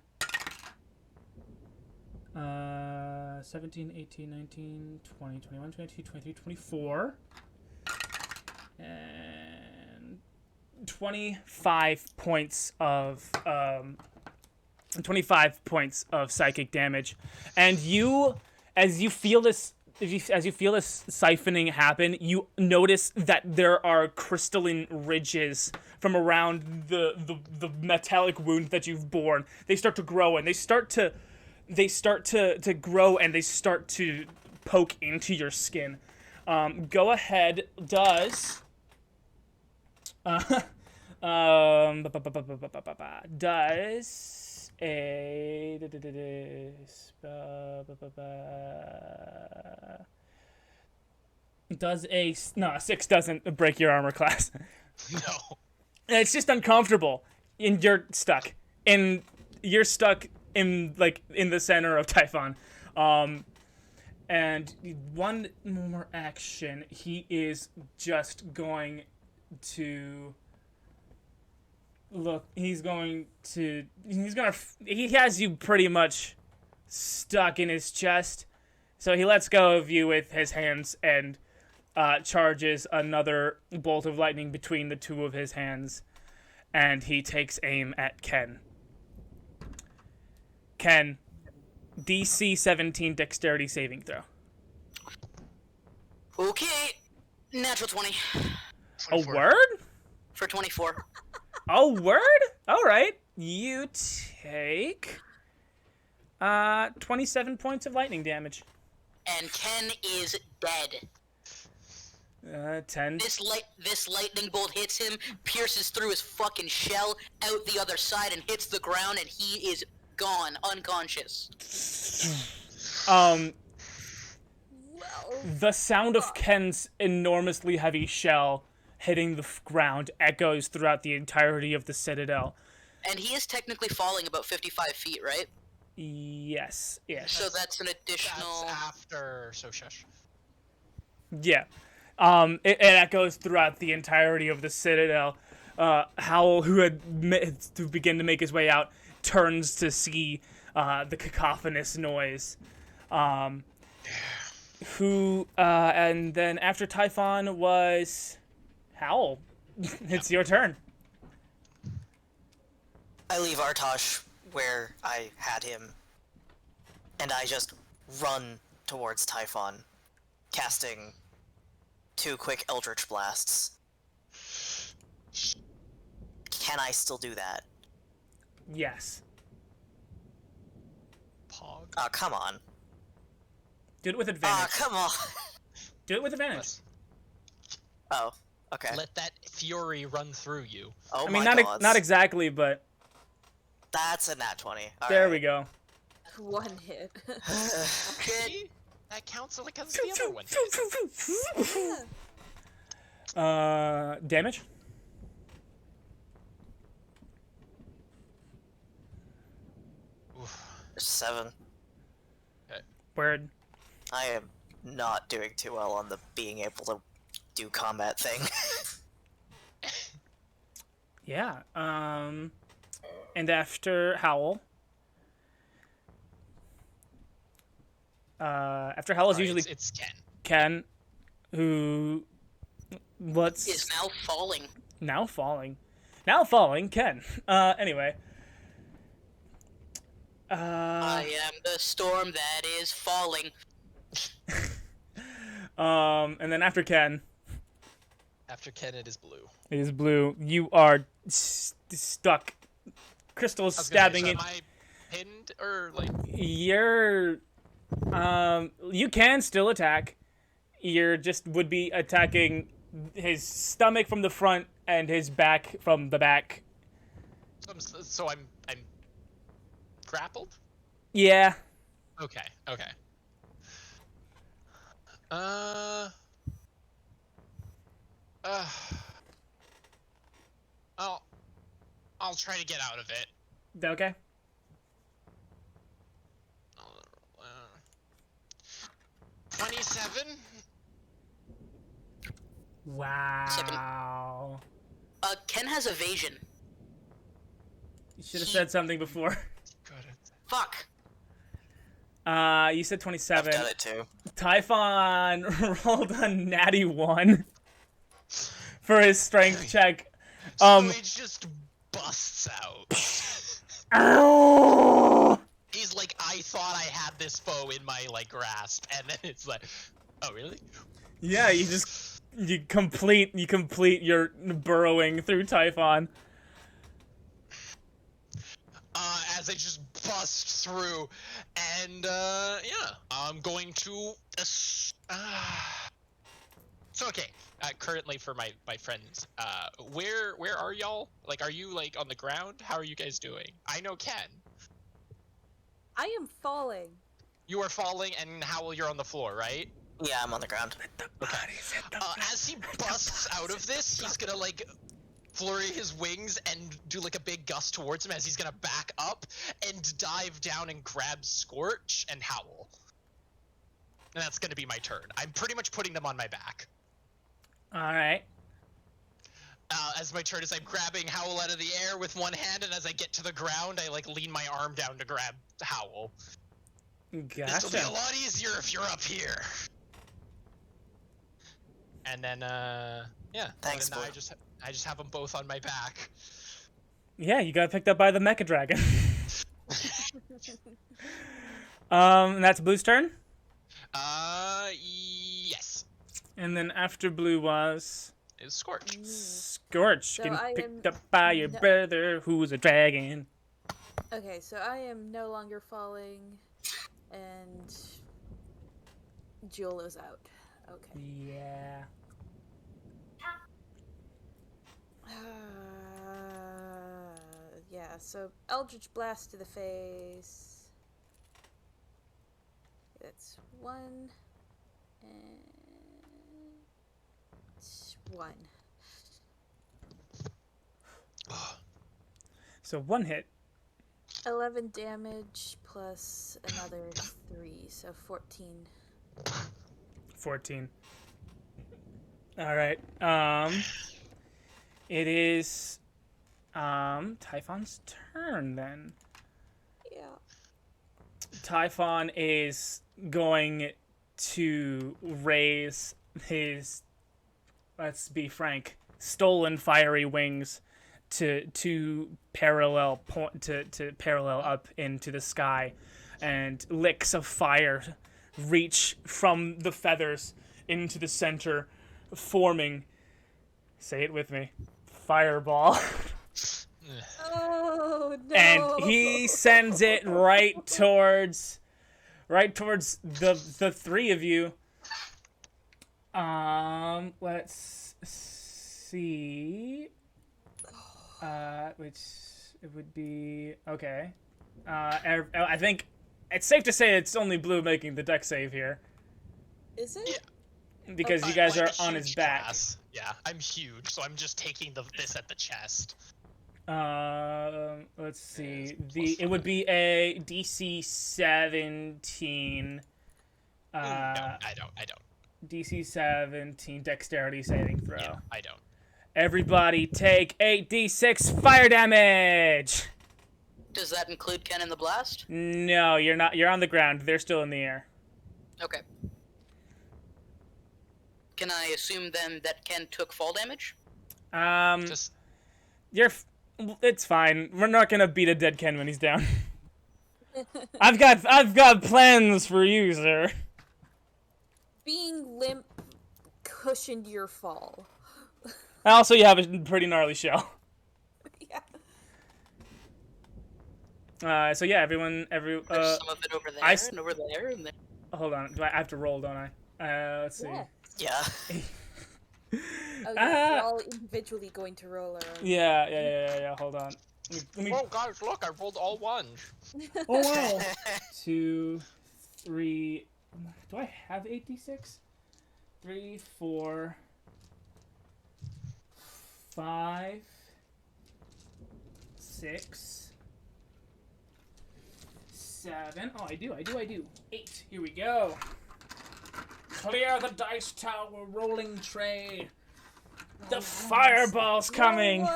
17, 18, 19, 20, 21, 22, 23, 24, and 25 points of 25 points of psychic damage. And you, as you feel this siphoning happen, you notice that there are crystalline ridges from around the metallic wound that you've borne. They start to grow, and they start to grow, and they start to poke into your skin. Go ahead. Does a 6 doesn't break your armor class. No. It's just uncomfortable, and you're stuck. And you're stuck in the center of Typhon. And one more action, he is just going to look. He has you pretty much stuck in his chest. So he lets go of you with his hands and charges another bolt of lightning between the two of his hands. And he takes aim at Ken. Ken, DC 17 dexterity saving throw. Okay. Natural 20. A word? For 24. A word? All right. You take 27 points of lightning damage. And Ken is dead. 10. This lightning bolt hits him, pierces through his fucking shell, out the other side, and hits the ground, and he is gone, unconscious. The sound of Ken's enormously heavy shell hitting the ground echoes throughout the entirety of the Citadel. And he is technically falling about 55 feet, right? Yes. So that's an additional... That's after... So shush. Yeah. It echoes throughout the entirety of the Citadel. Howle, who had to begin to make his way out, turns to see the cacophonous noise. And then after Typhon was Howle. It's your turn. I leave Artosh where I had him, and I just run towards Typhon, casting 2 quick Eldritch Blasts. Can I still do that? Yes. Pog. Oh, come on. Do it with Oh, advantage. come on. Do it with advantage. Oh, okay. Let that fury run through you. Oh I mean, my God. not exactly, but That's a nat 20. there we go. One hit. See? That counts like as the other one did. Damage? Oof. 7. Word. I am not doing too well on the being able to do combat thing. Yeah. And after Howle. After Howle is Sorry, usually it's Ken. Ken, who Is now falling. now falling. Ken. Anyway. I am the storm that is falling. And then after Ken After Ken, it is blue. is Blue. You are stuck. Crystal's I was gonna say, stabbing so in. am I pinned or like? You're you can still attack. You're just would be attacking his stomach from the front and his back from the back. So I'm grappled. Yeah. Okay. I'll try to get out of it. Okay. 27. Wow. Ken has evasion. You should have said something before. Fuck. You said 27. I've done it too. Typhon rolled a natty 1 for his strength check. So he just busts out. Ow! He's like, I thought I had this foe in my like grasp, and then it's like, oh really? Yeah, you complete your burrowing through Typhon. As I just bust through, and yeah, I'm going to. So okay, currently for my friends, where are y'all? Like, are you like on the ground? How are you guys doing? I know Ken. I am falling. You are falling, and Howle, you're on the floor, right? Yeah, I'm on the ground. As he busts out of this, he's gonna like flurry his wings and do like a big gust towards him as he's gonna back up and dive down and grab Skortch and Howle. And that's gonna be my turn. I'm pretty much putting them on my back. Alright. As my turn is I'm grabbing Howle out of the air with one hand, and as I get to the ground, I like lean my arm down to grab Howle. This will be a Gotcha. lot easier if you're up here. And then, yeah. Thanks, and then Blue. I just have them both on my back. Yeah, you got picked up by the Mecha Dragon. And that's Blue's turn? Yes. And then after Blue was It's Skorch. Skorch, So getting I picked am up by your no- brother, who's a dragon. Okay, so I am no longer falling, and Jewel is out. Okay. Yeah. Yeah, so Eldritch Blast to the face. That's 1 and 1. So 1 hit. 11 damage plus another 3, so 14. 14. Alright. It is Typhon's turn then. Yeah. Typhon is going to raise his, let's be frank, stolen fiery wings to parallel up into the sky, and licks of fire reach from the feathers into the center, forming, say it with me, fireball. Oh no! And he sends it right towards the three of you. Let's see. Which it would be okay. I think it's safe to say it's only Blue making the deck save here Is it? Yeah. because you guys I'm are a on his huge back. class. Yeah, I'm huge, so I'm just taking this at the chest. Let's see. It would be a DC 17. No, I don't. DC 17 dexterity saving throw. Yeah, I don't. Everybody take 8d6 fire damage! Does that include Ken in the blast? No, you're not. You're on the ground. They're still in the air. Okay. Can I assume then that Ken took fall damage? Just It's fine. We're not gonna beat a dead Ken when he's down. I've got plans for you, sir. Being limp cushioned your fall. Also, you have a pretty gnarly shell. Yeah. So yeah, every There's some of it over there and over there and there. hold on. Do I have to roll, don't I? Let's see. Yeah. Yeah. Oh yeah, we're all individually going to roll our own. Yeah. Hold on. Let me oh guys, look! I rolled all ones. Oh wow. 2, 3. Do I have 8d6? 3, 4, 5, 6, 7. Oh, I do. 8. Here we go. Clear the dice tower rolling tray. The fireball's coming.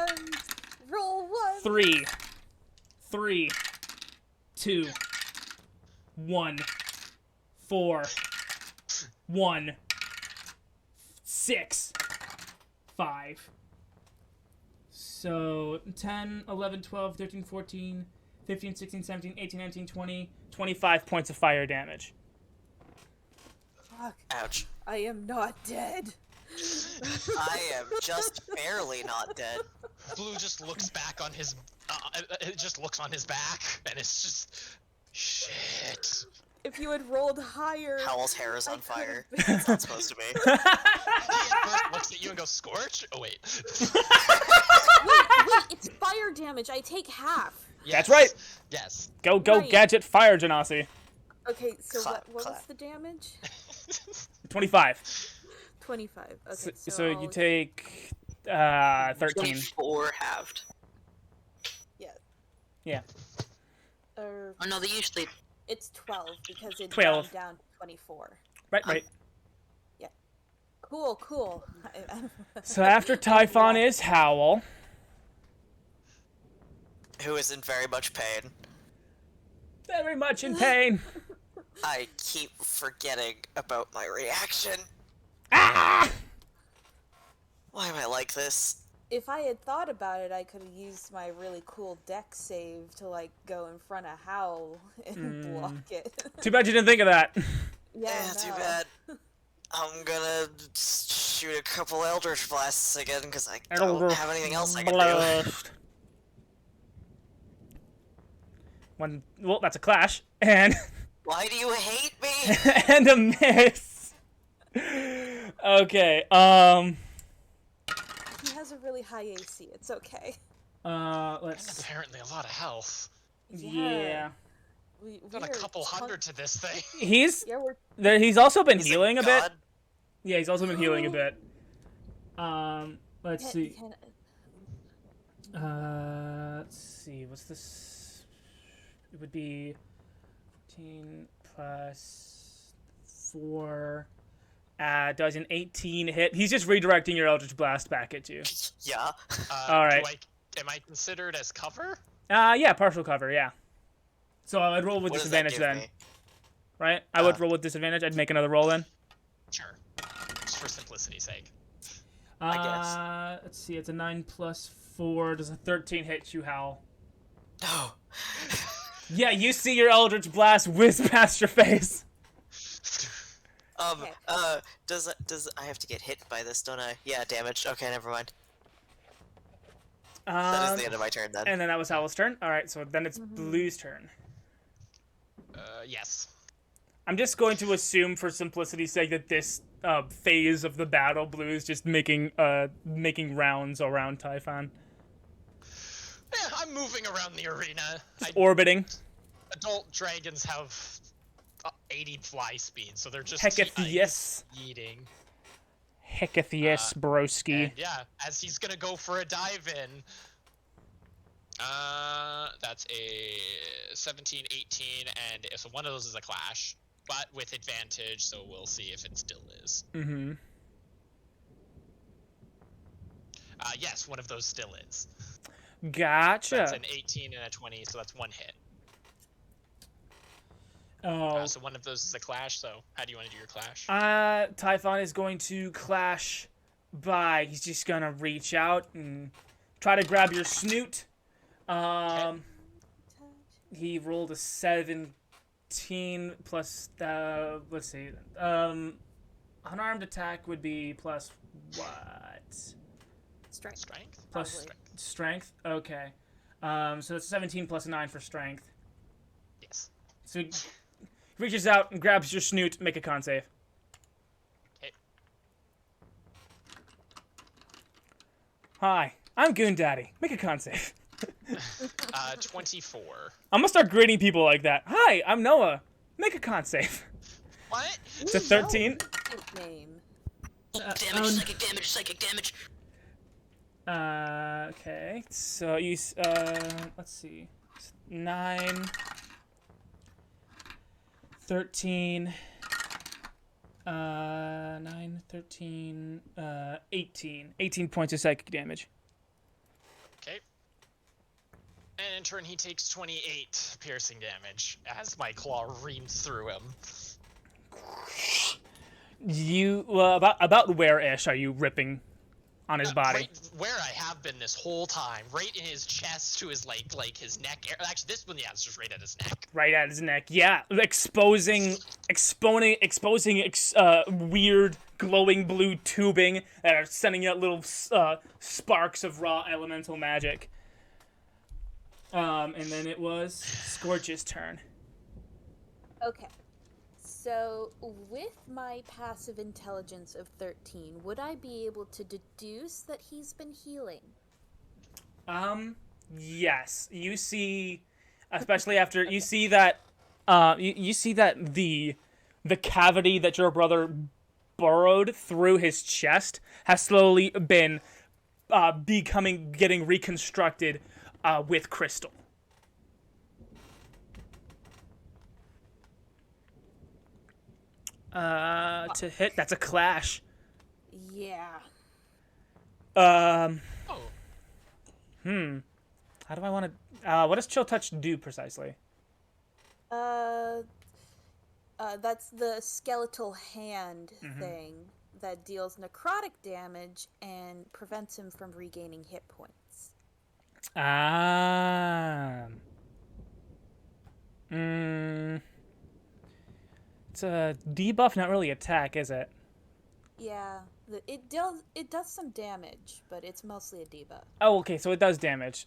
Roll 1. 3, 2, 1, 4, 1, 6, 5. So 10, 11, 12, 13, 14, 15, 16, 17, 18, 19, 20, 25 points of fire damage. Fuck. Ouch. I am not dead. I am just barely not dead. Blue just looks back on his. It just looks on his back, and it's just shit. If you had rolled higher. Howle's hair is I on fire. could've It's not supposed to be. He at first looks at you and goes, "Skortch." Oh wait. Wait, it's fire damage. I take half. That's right. Yes. Go, Right. gadget, fire, Genasi. Okay, so Clap, what was clap. the damage? 25. 25. Okay, So you I'll- take 13. 24 halved. Yeah. Yeah. Or Oh no, they usually. it's 12 because it 12. down to 24. Right. Cool. So after Typhon is Howle. Who is in very much pain. Very much in pain. I keep forgetting about my reaction. Ah! Why am I like this? If I had thought about it, I could have used my really cool deck save to like go in front of Howle and block it. Too bad you didn't think of that. Yeah, Too no. bad. I'm gonna shoot a couple Eldritch Blasts again because I don't have anything else I can do. Blast. Well, that's a clash. And Why do you hate me? and a miss. Okay, He has a really high AC. It's okay. And let's apparently a lot of health. yeah. We Got a are couple ton- hundred to this thing. He's Yeah, we're he's also been He's healing a bit. god. Yeah, he's also been healing a bit. Let's see. Let's see. What's this? It would be 15 plus 4. Does an 18 hit? He's just redirecting your Eldritch Blast back at you. Yeah. All right. Am I considered as cover? Yeah, partial cover. Yeah. So I would roll with What does that disadvantage give then, me? right? I would roll with disadvantage. I'd make another roll then. Sure. Just for simplicity's sake. I guess. Let's see. It's a 9 plus 4. Does a 13 hit you, Howle? No. Yeah, you see your Eldritch Blast whiz past your face. Okay. Does I have to get hit by this, don't I? Yeah, damage. Okay, never mind. That is the end of my turn then. And then that was Howle's turn. All right, so then it's Blue's turn. Yes. I'm just going to assume, for simplicity's sake, that this phase of the battle, Blue is just making rounds around Typhon, Yeah, I'm moving around the arena. orbiting. Adult dragons have 80 fly speed, so they're just Hecketh yes, eating. hecketh yes, broski. And yeah, as he's gonna go for a dive in. That's a 17, 18, and so one of those is a clash, but with advantage, so we'll see if it still is. Mm-hmm. Yes, one of those still is. Gotcha. That's an 18 and a 20, so that's one hit. Oh. So one of those is a clash, so how do you want to do your clash? Typhon is going to clash by. He's just gonna reach out and try to grab your snoot. He rolled a 17 plus. Let's see. Unarmed attack would be plus what? Strength. Strength? Plus Probably. strength. Okay. So that's 17 plus a 9 for strength. Yes. So he reaches out and grabs your snoot. Make a con save. Okay. Hi, I'm Goon Daddy. Make a con save. 24. I'm gonna start greeting people like that. Hi, I'm Noah. Make a con save. What? It's a 13. Good name. Damage, psychic damage, psychic damage. Okay. So you, let's see. 9, 13, 9, 13, 18. 18 points of psychic damage. Okay. And in turn, he takes 28 piercing damage as my claw reams through him. You, about where-ish are you ripping on his body. Right where I have been this whole time, right in his chest to his like his neck. Actually, this one, yeah, it's just right at his neck. Right at his neck. Yeah, exposing weird glowing blue tubing that are sending out little sparks of raw elemental magic. And then it was Skortch's turn. Okay. So, with my passive intelligence of 13, would I be able to deduce that he's been healing? Yes. You see, especially after you see that, you see that the cavity that your brother burrowed through his chest has slowly been getting reconstructed with crystal. To hit, that's a clash. Yeah. Oh. How do I want to? What does Chill Touch do precisely? That's the skeletal hand thing that deals necrotic damage and prevents him from regaining hit points. It's a debuff, not really attack, is it? Yeah, it does some damage, but it's mostly a debuff. Oh, okay, so it does damage.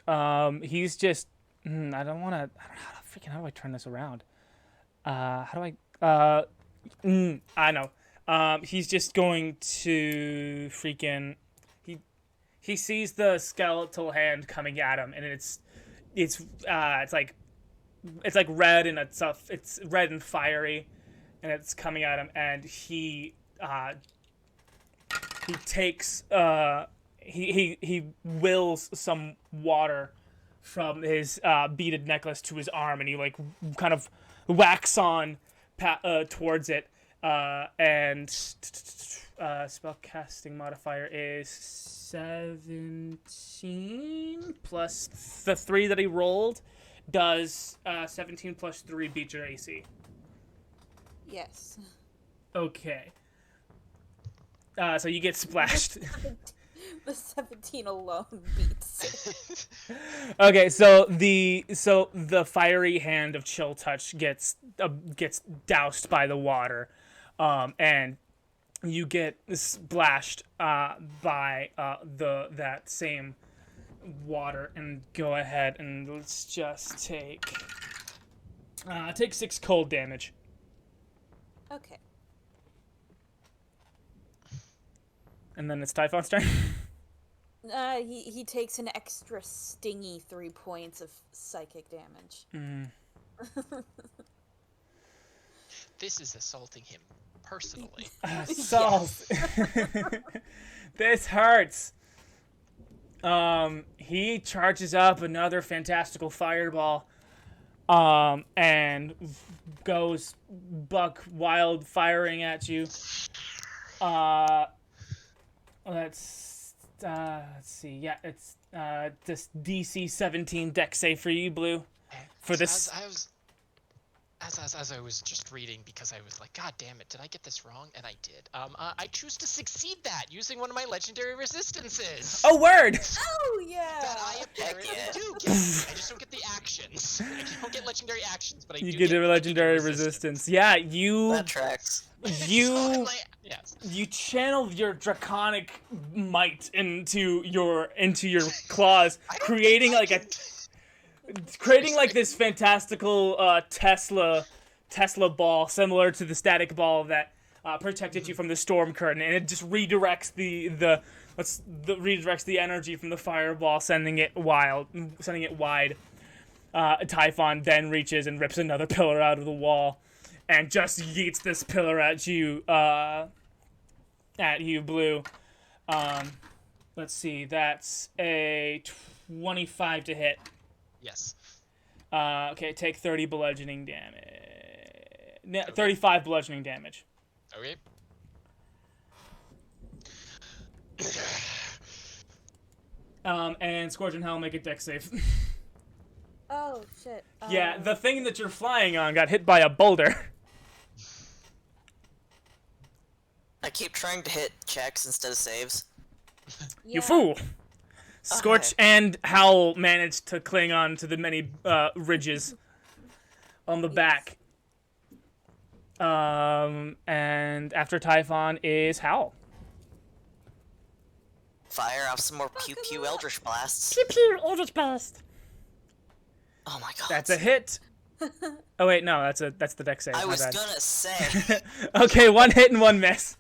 He's just. I don't want to. How do I turn this around? How do I? I know. He's just going to freaking. He sees the skeletal hand coming at him, and it's like red and it's red and fiery, and it's coming at him, and he takes he wills some water from his beaded necklace to his arm, and he like kind of whacks on towards it, and spellcasting modifier is 17 plus the 3 that he rolled. Does 17 plus 3 beat your AC? Yes. Okay. So you get splashed. The 17 alone beats it. Okay, so the fiery hand of Chill Touch gets doused by the water, and you get splashed by that same water. And go ahead and let's just take 6 cold damage. Okay. And then it's Typhon's turn. He takes an extra stingy 3 points of psychic damage. This is assaulting him personally. Assault. This hurts. He charges up another fantastical fireball, and goes buck wild firing at you. Let's see. Yeah, it's this DC 17 deck save for you, Blue. For this. As I was just reading, because I was like, God damn it, did I get this wrong? And I did. I choose to succeed that using one of my legendary resistances. Oh, word! Oh, yeah! That I apparently yeah. do get. I just don't get the actions. I don't get legendary actions, but I You do get a legendary resistance. Yeah, That tracks. you Yes. you channel your draconic might into your claws, creating like this fantastical Tesla ball similar to the static ball that protected you from the storm curtain, and it just redirects redirects the energy from the fireball, sending it wide. Typhon then reaches and rips another pillar out of the wall, and just yeets this pillar at you, Blue. Let's see, that's a 25 to hit. Yes. Okay, take 30 bludgeoning damage. 35 bludgeoning damage. Okay. And Skortch and Howle make a dex save. Oh, shit. Yeah, the thing that you're flying on got hit by a boulder. I keep trying to hit checks instead of saves. You fool! Skortch and Howle managed to cling on to the many ridges on the back. And after Typhon is Howle. Fire off some more pew pew eldritch blasts. Pew pew, Eldritch Blast. Oh my god. That's a hit. Oh wait, no, that's the dex save. I my was bad. gonna say. Okay, 1 hit and 1 miss.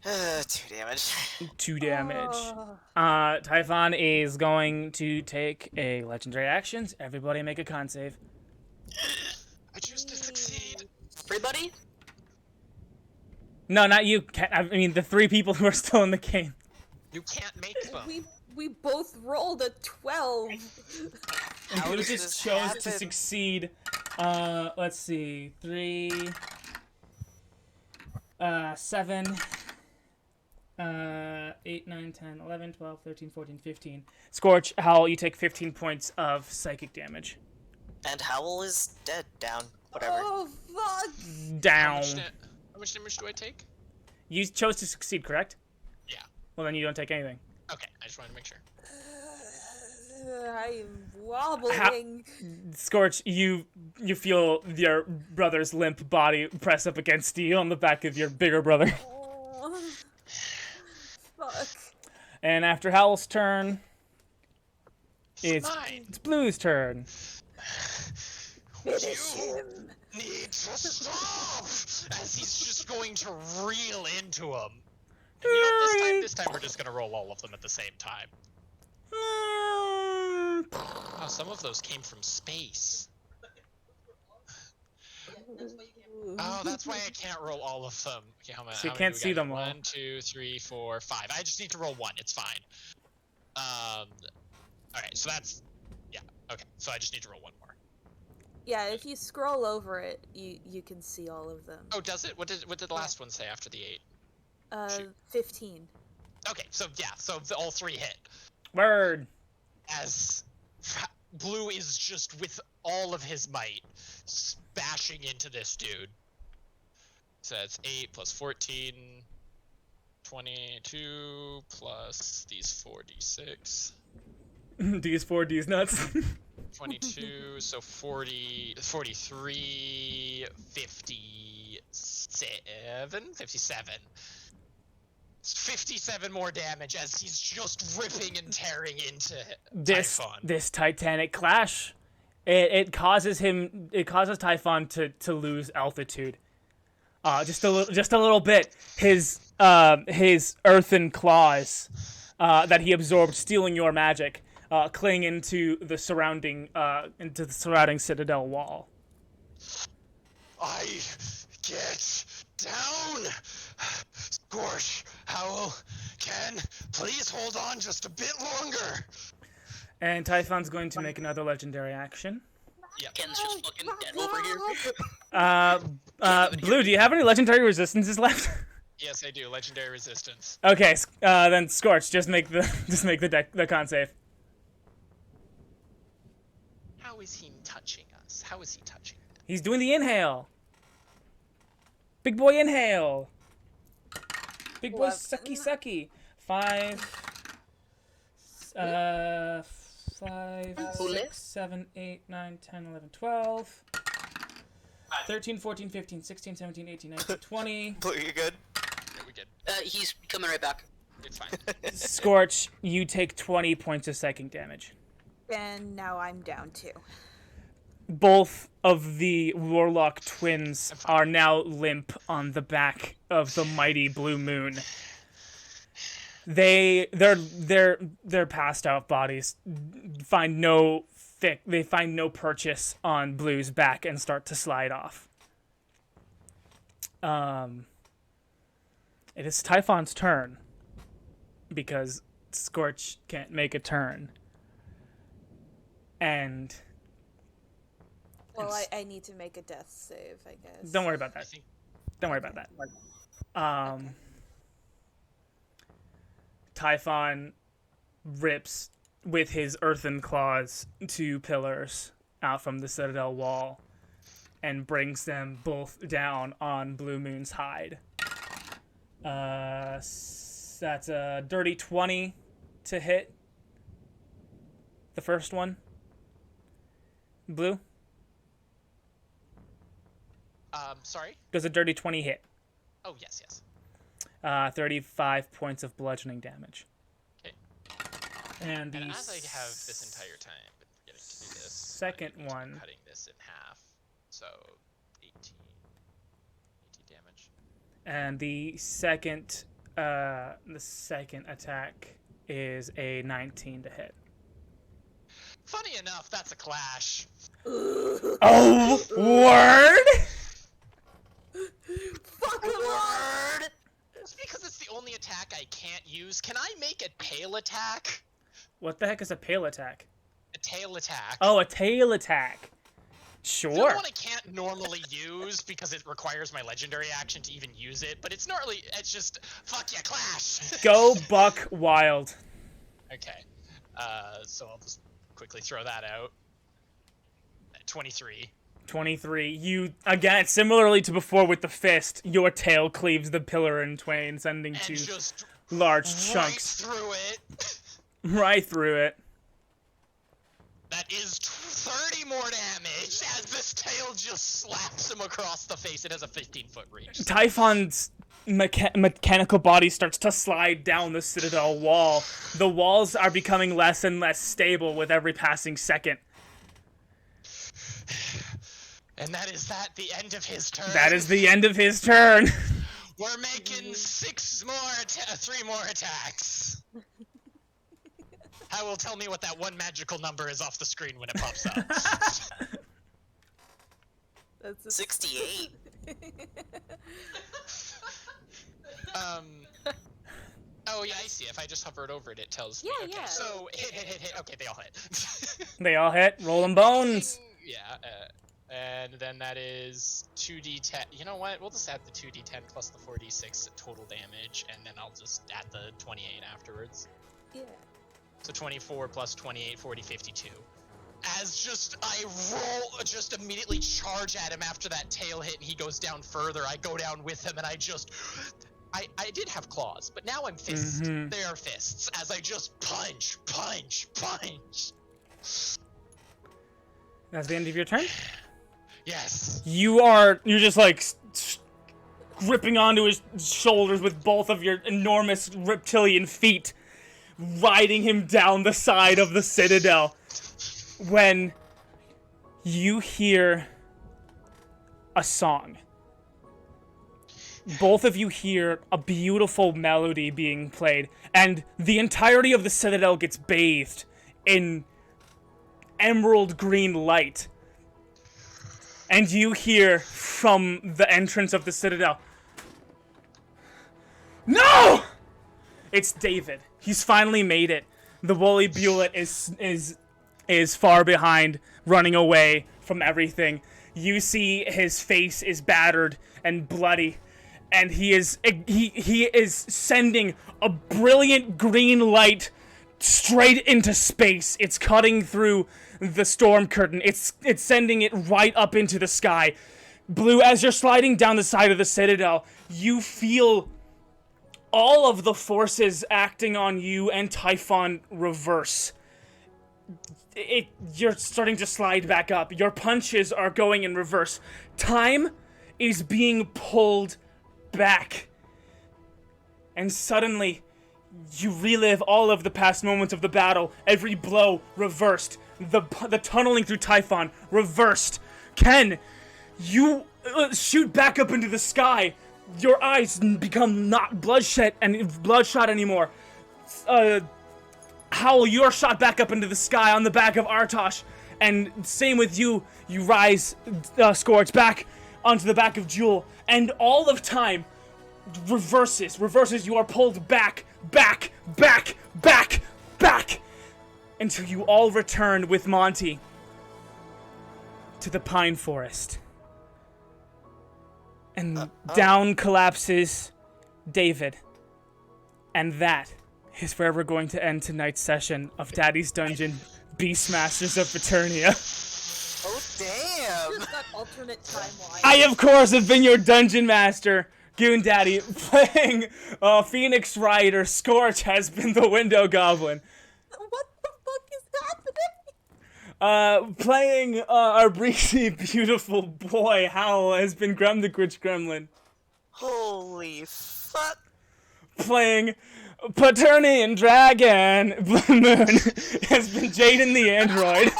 Two damage. 2 damage. Typhon is going to take a legendary action. Everybody make a con save. I choose to succeed. Everybody? No, not you. I mean, the 3 people who are still in the game. You can't make them. We both rolled a 12. How Blue does just this chose happen? to succeed. Let's see. 3, 7, 8, 9, 10, 11, 12, 13, 14, 15. Skortch, Howle, you take 15 points of psychic damage. And Howle is dead. Down. Whatever. Oh fuck! Down. How much damage do I take? You chose to succeed, correct? Yeah. Well, then you don't take anything. Okay, I just wanted to make sure. I am wobbling. Skortch, you feel your brother's limp body press up against you on the back of your bigger brother. Oh, fuck. And after Howle's turn, It's it's mine. Blue's turn. Finish him. Need to stop! As he's just going to reel into him. And you know, this time we're just gonna roll all of them at the same time. Oh, some of those came from space. Oh, that's why I can't roll all of them. Okay, how many? So you how many can't do we see got them here? all. 1, 2, 3, 4, 5. I just need to roll 1. It's fine. All right. So that's okay. So I just need to roll 1 more. Yeah, if you scroll over it, you can see all of them. Oh, does it? What did the last one say after the 8? Shoot. 15. Okay, so yeah, so all 3 hit. Word. As Blue is just with all of his might bashing into this dude. So that's 8 plus 14, 22 plus these 4d6. D's 4, D's nuts. 22, so 40, 43, 57, 57. 57 more damage as he's just ripping and tearing into Typhon. This titanic clash, it causes Typhon to lose altitude. Just a little bit. His earthen claws that he absorbed, stealing your magic, cling into the surrounding citadel wall. I get down. Skortch, Howle, Ken, please hold on just a bit longer. And Typhon's going to make another legendary action. Yep. Ken's just fucking dead over here. Blue, do you have any legendary resistances left? Yes, I do. Legendary resistance. Okay, then Skortch, just make the con save. How is he touching us? How is he touching us? He's doing the inhale. Big boy inhale. Big boy 11. sucky. 5, 5, Hule? 6, 7, 8, 9, 10, 11, 12, 13, 14, 15, 16, 17, 18, 19, 20. Blue, you good? Yeah, we good. He's coming right back. It's fine. Skortch, you take 20 points of psychic damage. And now I'm down 2. Both of the warlock twins are now limp on the back of the mighty Blu Moon. Their passed out bodies find no purchase on Blue's back and start to slide off. It is Typhon's turn because Skortch can't make a turn. And Well, I need to make a death save, I guess. don't worry about that. I think Don't worry about that. Typhon rips with his earthen claws 2 pillars out from the citadel wall and brings them both down on Blu Moon's hide. That's a dirty 20 to hit. The first one. Blue? Sorry? Does a dirty 20 hit? Oh, yes. 35 points of bludgeoning damage. Okay. And And as I have this entire time been forgetting to do this, second I'm going to be one. cutting this in half, so 18 damage. And the second attack is a 19 to hit. Funny enough, that's a clash. Oh, word? Fuck him up! Word! It's because it's the only attack I can't use. Can I make a tail attack? What the heck is a pale attack? A tail attack. Oh, a tail attack. It's the Sure. one I can't normally use because it requires my legendary action to even use it, but it's not really, it's just, fuck yeah, clash! Go buck wild. Okay. So I'll just quickly throw that out. 23. 23. You, again, similarly to before with the fist, your tail cleaves the pillar in twain, sending And two just large right chunks through it. right through it. That is 30 more damage as this tail just slaps him across the face. It has a 15-foot reach. Typhon's mechanical body starts to slide down the citadel wall. The walls are becoming less and less stable with every passing second. And that is the end of his turn. That is the end of his turn. We're making 3 more attacks. Howle, tell me what that one magical number is off the screen when it pops up. That's a 68. Oh yeah, I see. If I just hovered over it, it tells me. Yeah, Okay, yeah. so hit. Okay, they all hit. They all hit. Roll them bones. Yeah, and then that is 2d10. You know what? We'll just add the 2d10 plus the 4d6 total damage, and then I'll just add the 28 afterwards. yeah. So 24 plus 28, 40, 52. As just I roll, just immediately charge at him after that tail hit, and he goes down further. I go down with him, and I did have claws, but now I'm fists. Mhm. They are fists, as I just punch. That's the end of your turn. Yes. You're just like gripping onto his shoulders with both of your enormous reptilian feet, riding him down the side of the citadel. When you hear a song, both of you hear a beautiful melody being played, and the entirety of the citadel gets bathed in emerald green light. And you hear from the entrance of the citadel, "No!" It's David. He's finally made it. The woolly Bewlet is far behind, running away from everything. You see his face is battered and bloody, and he is sending a brilliant green light straight into space. It's cutting through the storm curtain. It's sending it right up into the sky. Blue, as you're sliding down the side of the citadel, you feel all of the forces acting on you and Typhon reverse. You're starting to slide back up. Your punches are going in reverse. Time is being pulled back. And suddenly, you relive all of the past moments of the battle. Every blow reversed. The tunneling through Typhon reversed. Ken, you shoot back up into the sky. Your eyes become not bloodshot anymore. Howle, you're shot back up into the sky on the back of Artosh. And same with you. You rise, Skortch, back onto the back of Jewel. And all of time reverses. You are pulled back, until you all return with Monty to the Pine Forest. And down collapses David. And that is where we're going to end tonight's session of Daddy's Dungeon Beastmasters of Paternia. Oh, damn! got alternate timeline. I, of course, have been your dungeon master, Goon Daddy. Playing Phoenix Rider, Skortch has been the Window Goblin. What the fuck is happening? Playing our breezy, beautiful boy, Howle, has been Grem the Glitch Gremlin. Holy fuck. Playing Paternia Dragon, Blu Moon, has been Jyden the Android.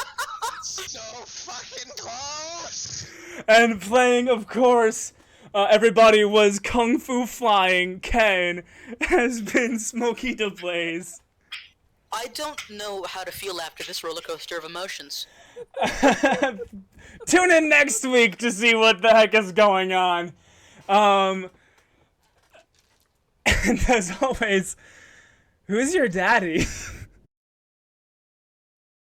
So fucking close! And playing, of course, everybody was Kung Fu Flying Ken, has been SmokeyDBlaze. I don't know how to feel after this roller coaster of emotions. Tune in next week to see what the heck is going on. And as always, who's your daddy?